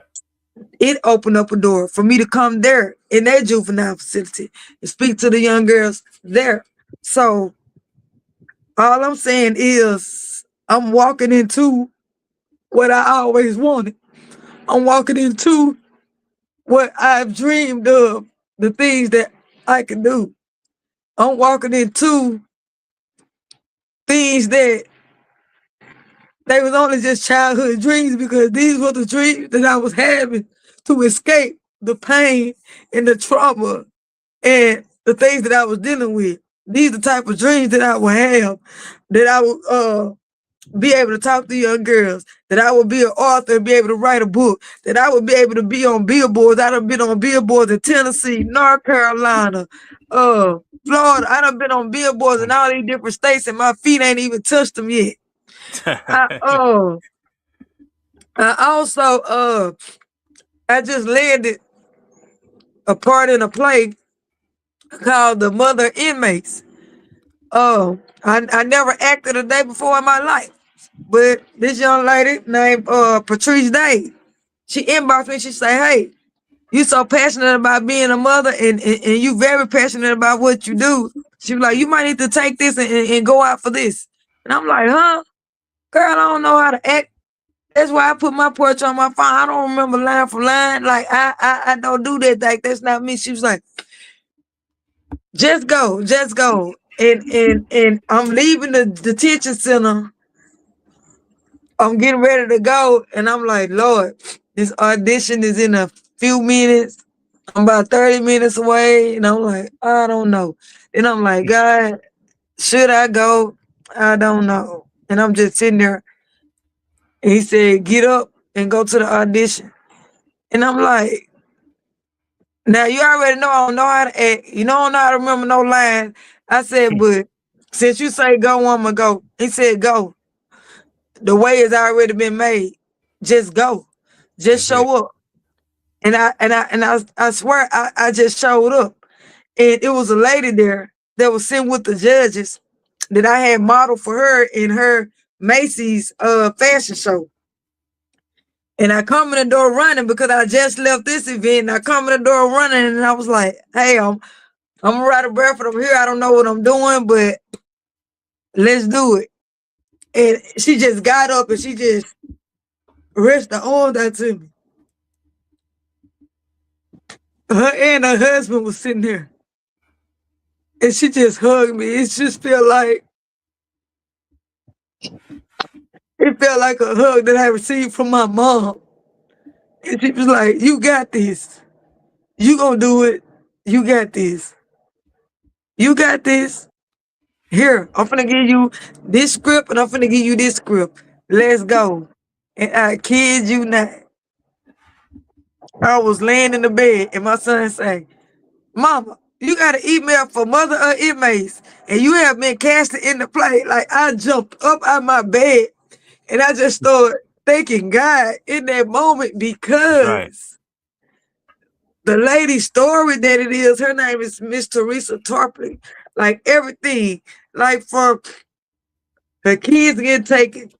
It opened up a door for me to come there in that juvenile facility and speak to the young girls there. So all I'm saying is I'm walking into what I always wanted. I'm walking into what I've dreamed of, the things that I can do. I'm walking into things that they was only just childhood dreams, because these were the dreams that I was having to escape the pain and the trauma and the things that I was dealing with. These are the type of dreams that I would have, that I would be able to talk to young girls, that I would be an author and be able to write a book, that I would be able to be on billboards. I done been on billboards in Tennessee, North Carolina, Florida. I done been on billboards in all these different states, and my feet ain't even touched them yet. I also I just landed a part in a play called The Mother Inmates. I never acted a day before in my life, but this young lady named Patrice Day, she inboxed me. She say, "Hey, you so passionate about being a mother, and you very passionate about what you do." She was like, "You might need to take this and go out for this." And I'm like, "Huh? Girl, I don't know how to act." That's why I put my portrait on my phone. I don't remember line for line. Like I don't do that. Like that's not me. She was like, just go, just go. And I'm leaving the detention center. I'm getting ready to go. And I'm like, Lord, this audition is in a few minutes. I'm about 30 minutes away. And I'm like, I don't know. And I'm like, God, should I go? I don't know. And I'm just sitting there. And he said, get up and go to the audition. And I'm like, now you already know I don't know how to act. You don't know how to remember no lines. I said, but since you say go, I'ma go. He said, go. The way has already been made. Just go. Just show up. And I swear I just showed up. And it was a lady there that was sitting with the judges that I had modeled for her in her Macy's fashion show. And I come in the door running because I just left this event. And I come in the door running, and I was like, hey, I'm Mirada Bradford. I'm here. I don't know what I'm doing, but let's do it. And she just got up and she just reached the arms out to me. Her and her husband was sitting there. And she just hugged me. It just felt like a hug that I received from my mom. And she was like, you got this. You gonna do it. You got this. You got this. Here, I'm finna give you this script and I'm finna give you this script. Let's go. And I kid you not. I was laying in the bed and my son say, Mama, you got an email for mother of inmates and you have been casted in the play. Like I jumped up out my bed and I just started thanking God in that moment because the lady's story that it is, her name is Miss Teresa Tarpley. Like everything, like from her kids getting taken,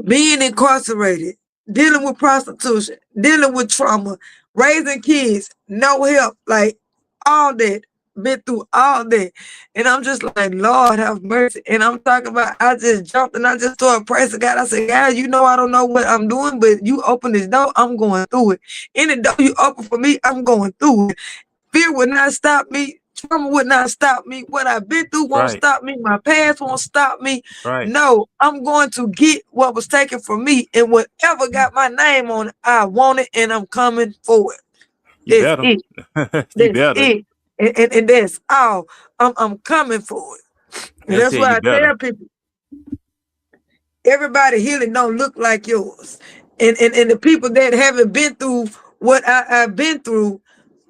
being incarcerated, dealing with prostitution, dealing with trauma, raising kids, no help, like all that, been through all that. And I'm just like, Lord have mercy. And I'm talking about, I just jumped and I just started praising God. I said, God, you know I don't know what I'm doing, but you open this door, I'm going through it. Any door you open for me, I'm going through it. Fear would not stop me. Trauma would not stop me. What I've been through won't stop me. My past won't stop me. No, I'm going to get what was taken from me. And whatever got my name on it, I want it and I'm coming for it. You that's better. it. That's it. And that's all. I'm coming for it. And They that's said why you I better. tell people, everybody healing don't look like yours. And the people that haven't been through what I've been through,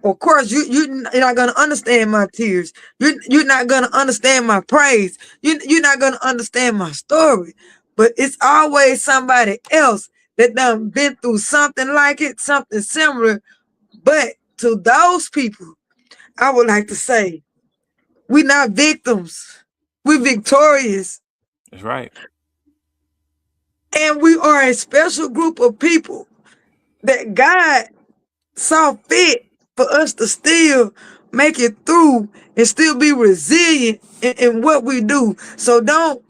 of course, you're not gonna understand my tears. You're not gonna understand my praise. You're not gonna understand my story. But it's always somebody else that done been through something like it, something similar. But to those people, I would like to say, we're not victims. We're victorious. That's right. And we are a special group of people that God saw fit for us to still make it through and still be resilient in what we do. So don't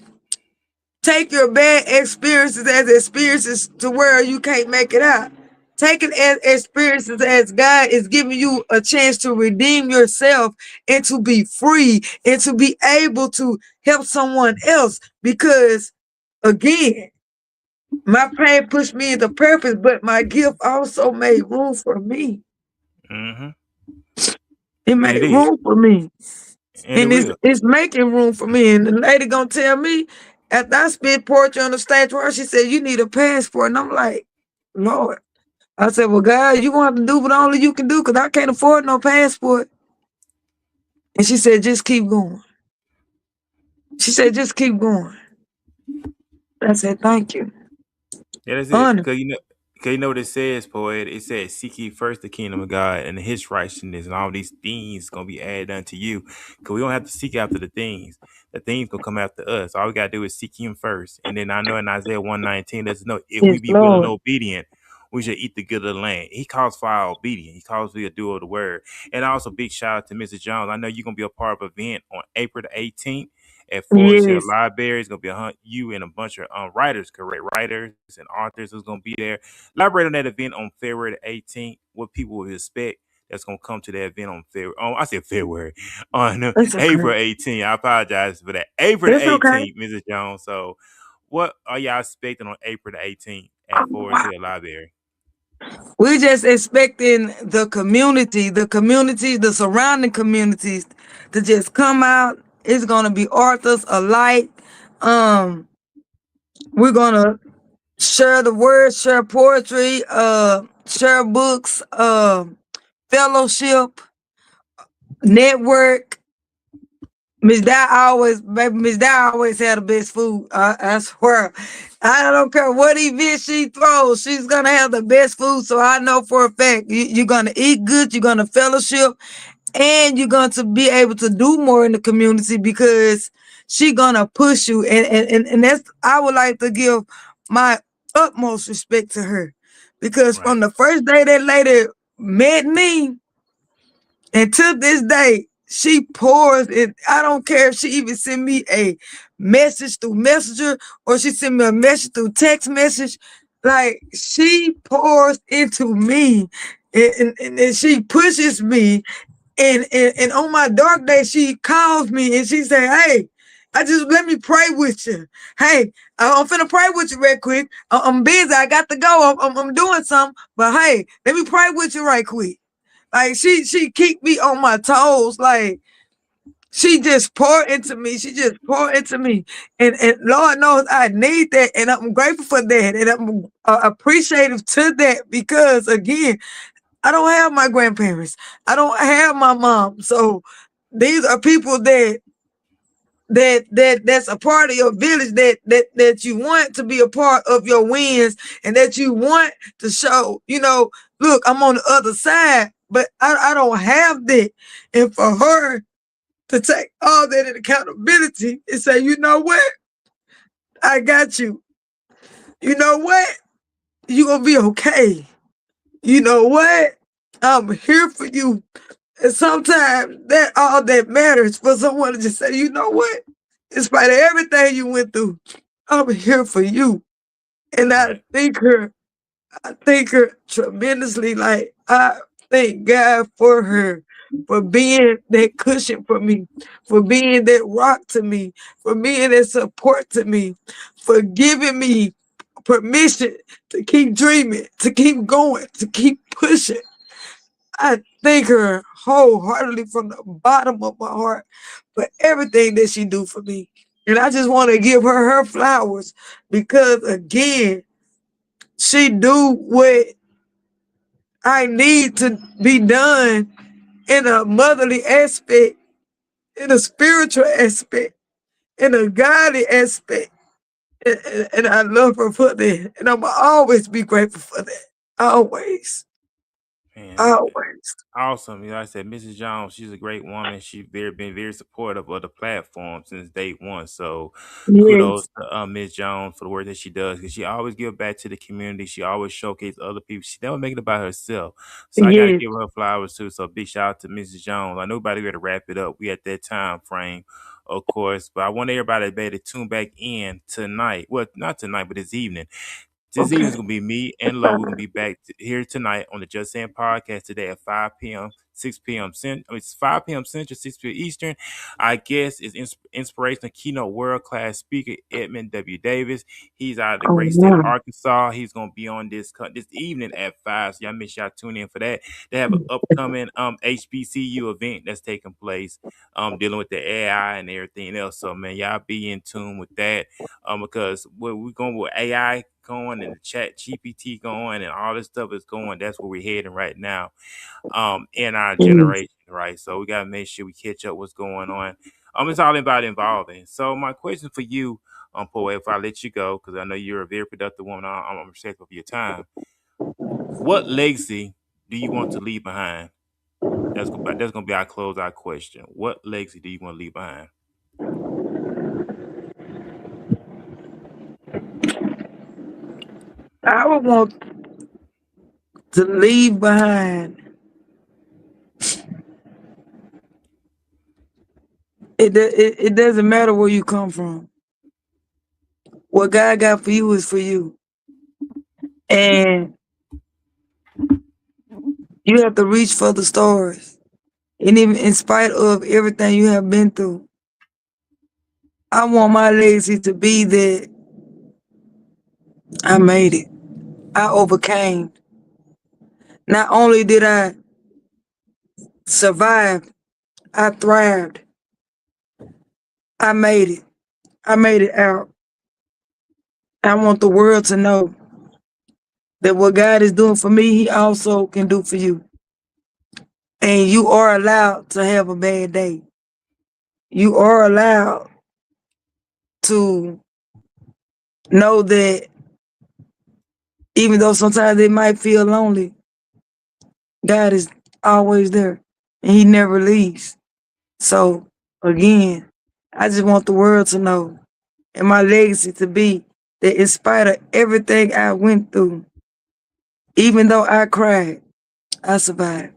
take your bad experiences as experiences to where you can't make it out. Take it as experiences as God is giving you a chance to redeem yourself and to be free and to be able to help someone else. Because again, my pain pushed me into purpose, but my gift also made room for me. Mm-hmm. It And made it is. room for me. And it And will. it's making room for me. And the lady gonna tell me after I spit poetry on the stage where she said, you need a passport. And I'm like, Lord. I said, well, God, you gonna have to do what only you can do because I can't afford no passport. And she said, just keep going. She said, just keep going. I said, thank you. Yeah, that's it. Honor. Cause you know what it says, poet. It says, "Seek ye first the kingdom of God and His righteousness, and all these things gonna be added unto you." Cause we don't have to seek after the things. The things gonna come after us. All we gotta do is seek Him first. And then I know in Isaiah 119, let's know if we Yes, be willing and Lord. obedient, we should eat the good of the land. He calls for our obedience. He calls for the do of the word. And also, big shout out to Mrs. Jones. I know you're gonna be a part of an event on April the 18th at Forest Hill Yes, Library. It's gonna be you and a bunch of writers, correct writers and authors who's gonna be there. Elaborate on that event on February the 18th. What people would expect that's gonna come to that event on February. Oh, I said February on that's okay. April 18th. I apologize for that. April the That's okay. 18th, Mrs. Jones. So, what are y'all expecting on April the 18th at Forest Hill Library? We're just expecting the surrounding communities to just come out. It's gonna be authors alike. Um, we're gonna share the word, share poetry, share books, fellowship, network. Miss Di always had the best food. I swear. I don't care what event she throws, she's gonna have the best food. So I know for a fact you're gonna eat good, you're gonna fellowship, and you're going to be able to do more in the community because she gonna push you. And that's I would like to give my utmost respect to her. Because from Right, the first day that lady met me, and to this day, she pours it. I don't care if she even send me a message through Messenger or she send me a message through text message. Like she pours into me and she pushes me. And on my dark day, she calls me and she say, hey, I just let me pray with you. Hey, I'm finna pray with you real quick. I'm busy. I got to go. I'm doing something. But hey, let me pray with you right quick. Like she keep me on my toes. Like she just pour into me. She just pour into me. And Lord knows I need that. And I'm grateful for that. And I'm appreciative to that because again, I don't have my grandparents. I don't have my mom. So these are people that's a part of your village that you want to be a part of your wins and that you want to show, look, I'm on the other side, but I don't have that. And for her to take all that in accountability and say, you know what? I got you. You know what? You're gonna be okay. You know what? I'm here for you. And sometimes that all that matters for someone to just say, you know what? In spite of everything you went through, I'm here for you. And right, I thank her tremendously. Like I thank God for her, for being that cushion for me, for being that rock to me, for being that support to me, for giving me permission to keep dreaming, to keep going, to keep pushing. I thank her wholeheartedly from the bottom of my heart for everything that she do for me. And I just want to give her flowers because again, she do what I need to be done in a motherly aspect, in a spiritual aspect, in a godly aspect. And I love her for that. And I'm always be grateful for that. Always. Man, Always. awesome. Like I said, Mrs. Jones, she's a great woman. She's been very supportive of the platform since day one. So kudos Yes. to Ms. Jones for the work that she does because she always give back to the community. She always showcase other people. She never make it about herself. So I got to Yes. give her flowers too. So big shout out to Mrs. Jones. I know everybody ready to wrap it up. We at that time frame, of course, but I want everybody to be able to tune back in tonight. Well, not tonight, but this evening. This evening is Okay. gonna be me and Lo. We're gonna be back here tonight on the Just Saying podcast today at 5 p.m., 6 p.m. It's 5 p.m. Central, 6 p.m. Eastern. Our guest is inspirational keynote world class speaker Edmund W. Davis. He's out of the Oh great state of wow. Arkansas. He's gonna be on this evening at 5. So y'all make sure y'all tune in for that. They have an upcoming HBCU event that's taking place, dealing with the AI and everything else. So man, y'all be in tune with that because we're going with AI going and the chat GPT going and all this stuff is going. That's where we're heading right now in our Yes. generation, right? So we gotta make sure we catch up what's going on. It's all about involving. So my question for you, Poet, if I let you go, because I know you're a very productive woman, I'm respectful for your time. What legacy do you want to leave behind? That's gonna be our closeout question. What legacy do you want to leave behind? I would want to leave behind. It doesn't matter where you come from. What God got for you is for you. And you have to reach for the stars. And even in spite of everything you have been through, I want my legacy to be that I made it. I overcame. Not only did I survive, I thrived. I made it. I made it out. I want the world to know that what God is doing for me, He also can do for you. And you are allowed to have a bad day. You are allowed to know that even though sometimes it might feel lonely, God is always there and He never leaves. So again, I just want the world to know and my legacy to be that in spite of everything I went through, even though I cried, I survived.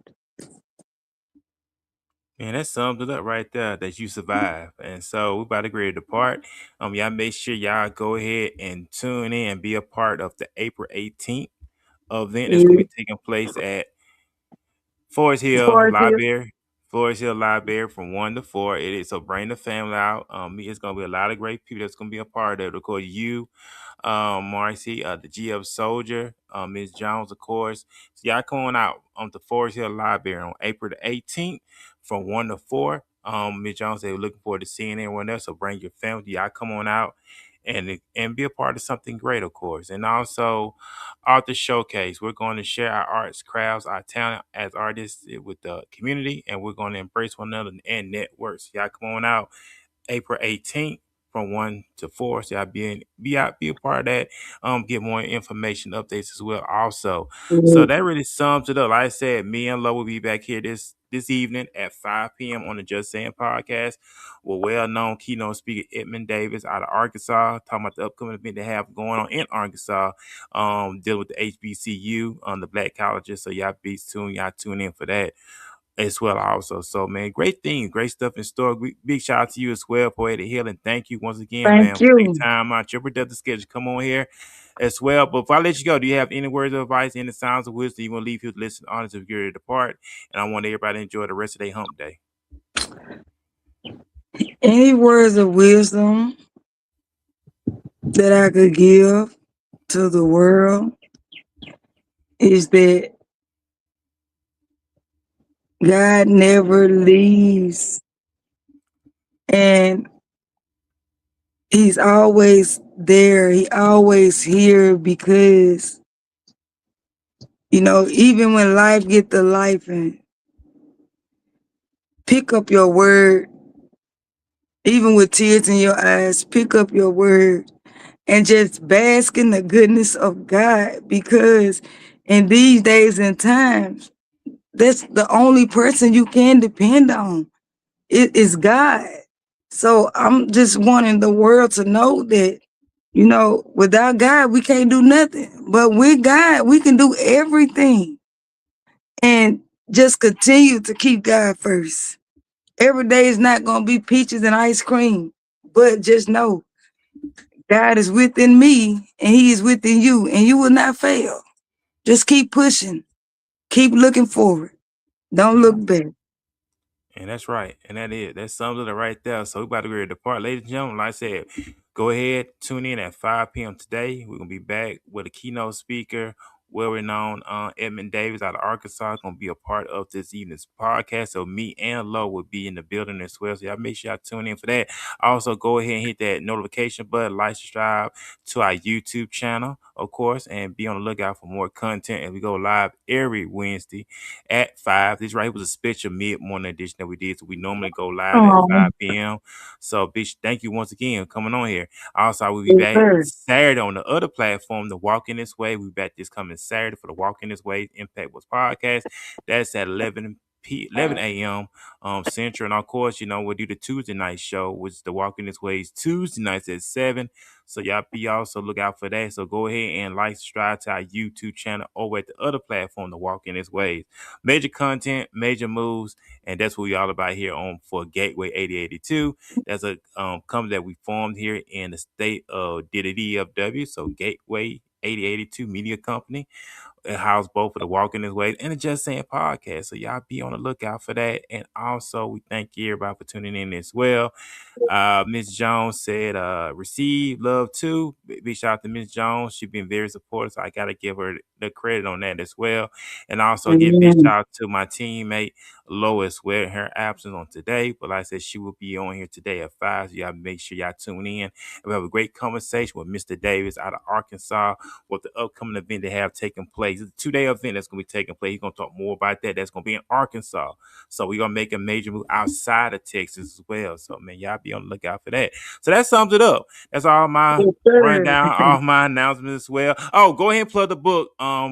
Man, that sums it up right there that you survive. And so we're about to grade the part. Y'all make sure y'all go ahead and tune in, be a part of the April 18th event that's gonna Yeah. be taking place at Forest Hill Forest Hill. Library. Forest Hill Library from 1 to 4. It is so bring the family out. It's gonna be a lot of great people that's gonna be a part of it. Of course, you Marcy, the GF Soldier, Ms. Jones, of course. So y'all come on out to Forest Hill Library on April the 18th from 1 to 4. Ms. Jones said we're looking forward to seeing everyone else. So bring your family. Y'all come on out and be a part of something great, of course. And also Arthur Showcase. We're going to share our arts, crafts, our talent as artists with the community, and we're going to embrace one another and network. So y'all come on out April 18th from 1 to 4. So I'll be a part of that. Get more information updates as well. Also, so Yeah. that really sums it up. Like I said, me and Lo will be back here this evening at 5 p.m. on the Just Saying podcast with well-known keynote speaker Edmund Davis out of Arkansas, talking about the upcoming event they have going on in Arkansas, dealing with the HBCU on the black colleges. So y'all be tuned, y'all tune in for that as well also. So man, great things, great stuff in store. Big shout out to you as well, Poetic Healing. Thank you once again, man, Thank for taking you. time out your productive schedule. Come on here as well. But before I let you go, do you have any words of advice, any sounds of wisdom you want to leave here to listen honest if you're to depart? And I want everybody to enjoy the rest of their hump day. Any words of wisdom that I could give to the world is that God never leaves. And he's always there. He always here because, even when life get to life and pick up your word, even with tears in your eyes, pick up your word and just bask in the goodness of God because in these days and times, that's the only person you can depend on. It is God. So I'm just wanting the world to know that, without God, we can't do nothing. But with God, we can do everything. And just continue to keep God first. Every day is not going to be peaches and ice cream. But just know God is within me and he is within you and you will not fail. Just keep pushing. Keep looking forward. Don't look back. And that's right. And that sums it up right there. So we about to go to depart. Ladies and gentlemen, like I said, go ahead, tune in at 5 p.m. today. We're gonna be back with a keynote speaker, well-renowned Edmund Davis out of Arkansas, gonna be a part of this evening's podcast. So me and Lo will be in the building as well. So y'all make sure y'all tune in for that. Also, go ahead and hit that notification button, like, subscribe to our YouTube channel, of course, and be on the lookout for more content. And we go live every Wednesday at 5. This right here was a special mid-morning edition that we did. So we normally go live at Oh, 5 p.m. So, bitch, thank you once again for coming on here. Also, we'll be yes, back sir. Saturday on the other platform, the Walk In This Way. We'll be back this coming Saturday for the Walk In This Way Impact Was podcast. That's at 11 a.m. Central. And of course, we'll do the Tuesday night show, which is the Walk In This Way's Tuesday nights at 7. So y'all be also look out for that. So go ahead and like, subscribe to our YouTube channel over at the other platform, the Walk In This Way. Major content, major moves, and that's what we all about here on for Gateway 8082. That's a company that we formed here in the state of DFW. So Gateway 8082 Media Company. It house both of the Walking This Way and the Just Saying podcast. So y'all be on the lookout for that. And also we thank you everybody for tuning in as well. Miss Jones said, receive love too. Big shout out to Miss Jones. She's been very supportive, so I gotta give her the credit on that as well. And also give big Amen. shout out to my teammate Lois with her absence on today. But like I said, she will be on here today at 5. So y'all make sure y'all tune in. And we have a great conversation with Mr. Davis out of Arkansas with the upcoming event they have taking place. It's a 2-day event that's gonna be taking place. He's gonna talk more about that. That's gonna be in Arkansas. So we're gonna make a major move outside of Texas as well. So man, y'all be on the lookout for that. So that sums it up. That's all my Yes, sir. rundown, all my announcements as well. Oh, go ahead and plug the book.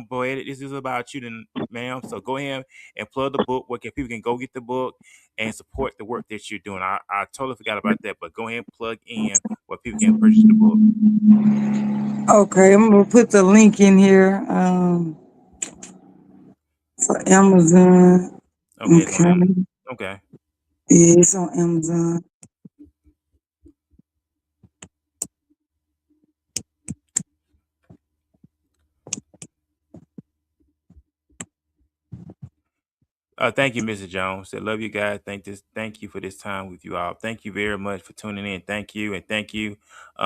Boy, this is about you then, ma'am. So go ahead and plug the book where people can go get the book and support the work that you're doing. I totally forgot about that, but go ahead and plug in where people can purchase the book. Okay, I'm gonna put the link in here for Amazon. Okay, it's on Okay, Amazon. Okay. yeah, it's on Amazon. Thank you, Mrs. Jones. I love you guys. Thank you for this time with you all. Thank you very much for tuning in. Thank you, and thank you,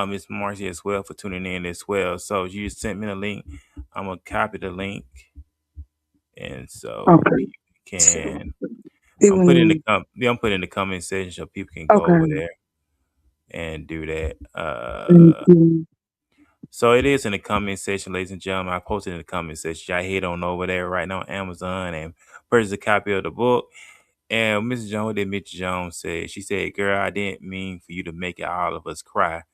Miss Marcy as well for tuning in as well. So you just sent me the link. I'm gonna copy the link, and so Okay, people can. it I'm went putting in in. I'm putting in the comment section so people can go over Okay, there and do that. thank you. So it is in the comment section, ladies and gentlemen. I posted in the comment section. Y'all head on over there right now on Amazon and purchase a copy of the book. And Mrs. Jones, that Mitch Jones said, she said, girl, I didn't mean for you to make all of us cry.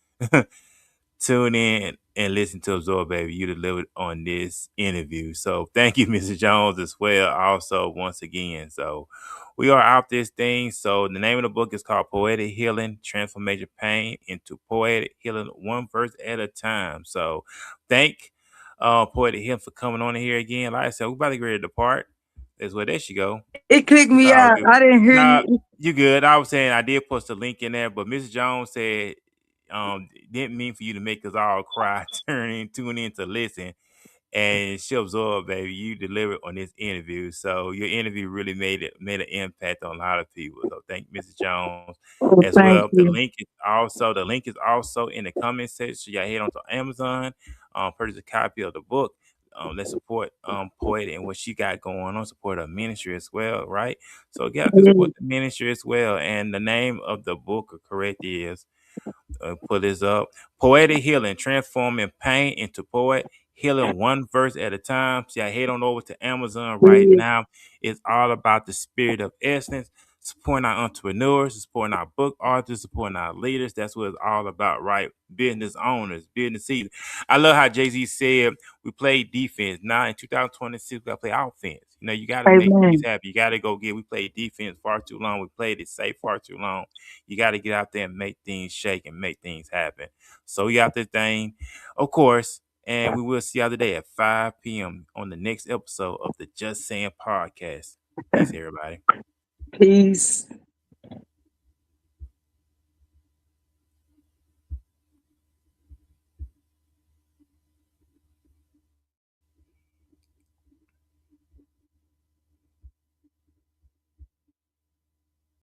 Tune in and listen to Absorb Baby. You delivered on this interview. So thank you, Mrs. Jones, as well. Also, once again. So we are out this thing. So the name of the book is called Poetic Healing, Transformation Pain into Poetic Healing, one verse at a time. So thank Poetic Healing for coming on here again. Like I said, we're about to get ready to depart. That's where there she go. It clicked It's me all out. good. I didn't hear Nah, you. you good. I was saying I did post a link in there, but Mrs. Jones said didn't mean for you to make us all cry, tune in to listen. And she absorbed, baby. You delivered on this interview. So your interview really made an impact on a lot of people. So thank you, Mrs. Jones Oh, as thank well. you. The link is also in the comment section. So y'all head on to Amazon, purchase a copy of the book. let's support Poetic and what she got going on, support her ministry as well, right? So yeah, Yeah. support the ministry as well. And the name of the book, correct, is put this up. Poetic Healing, transforming pain into poet, healing one verse at a time. See, I head on over to Amazon right Yeah. now. It's all about the spirit of excellence, supporting our entrepreneurs, supporting our book authors, supporting our leaders. That's what it's all about, right? Business owners, business leaders. I love how Jay-Z said we play defense. Now in 2026, we gotta play offense. You know, you gotta make things Amen. happen. You gotta go get. We played defense far too long. We played it safe far too long. You got to get out there and make things shake and make things happen. So we got this thing, of course, and we will see you today at 5 p.m. on the next episode of the Just Saying podcast. Peace, everybody. Peace.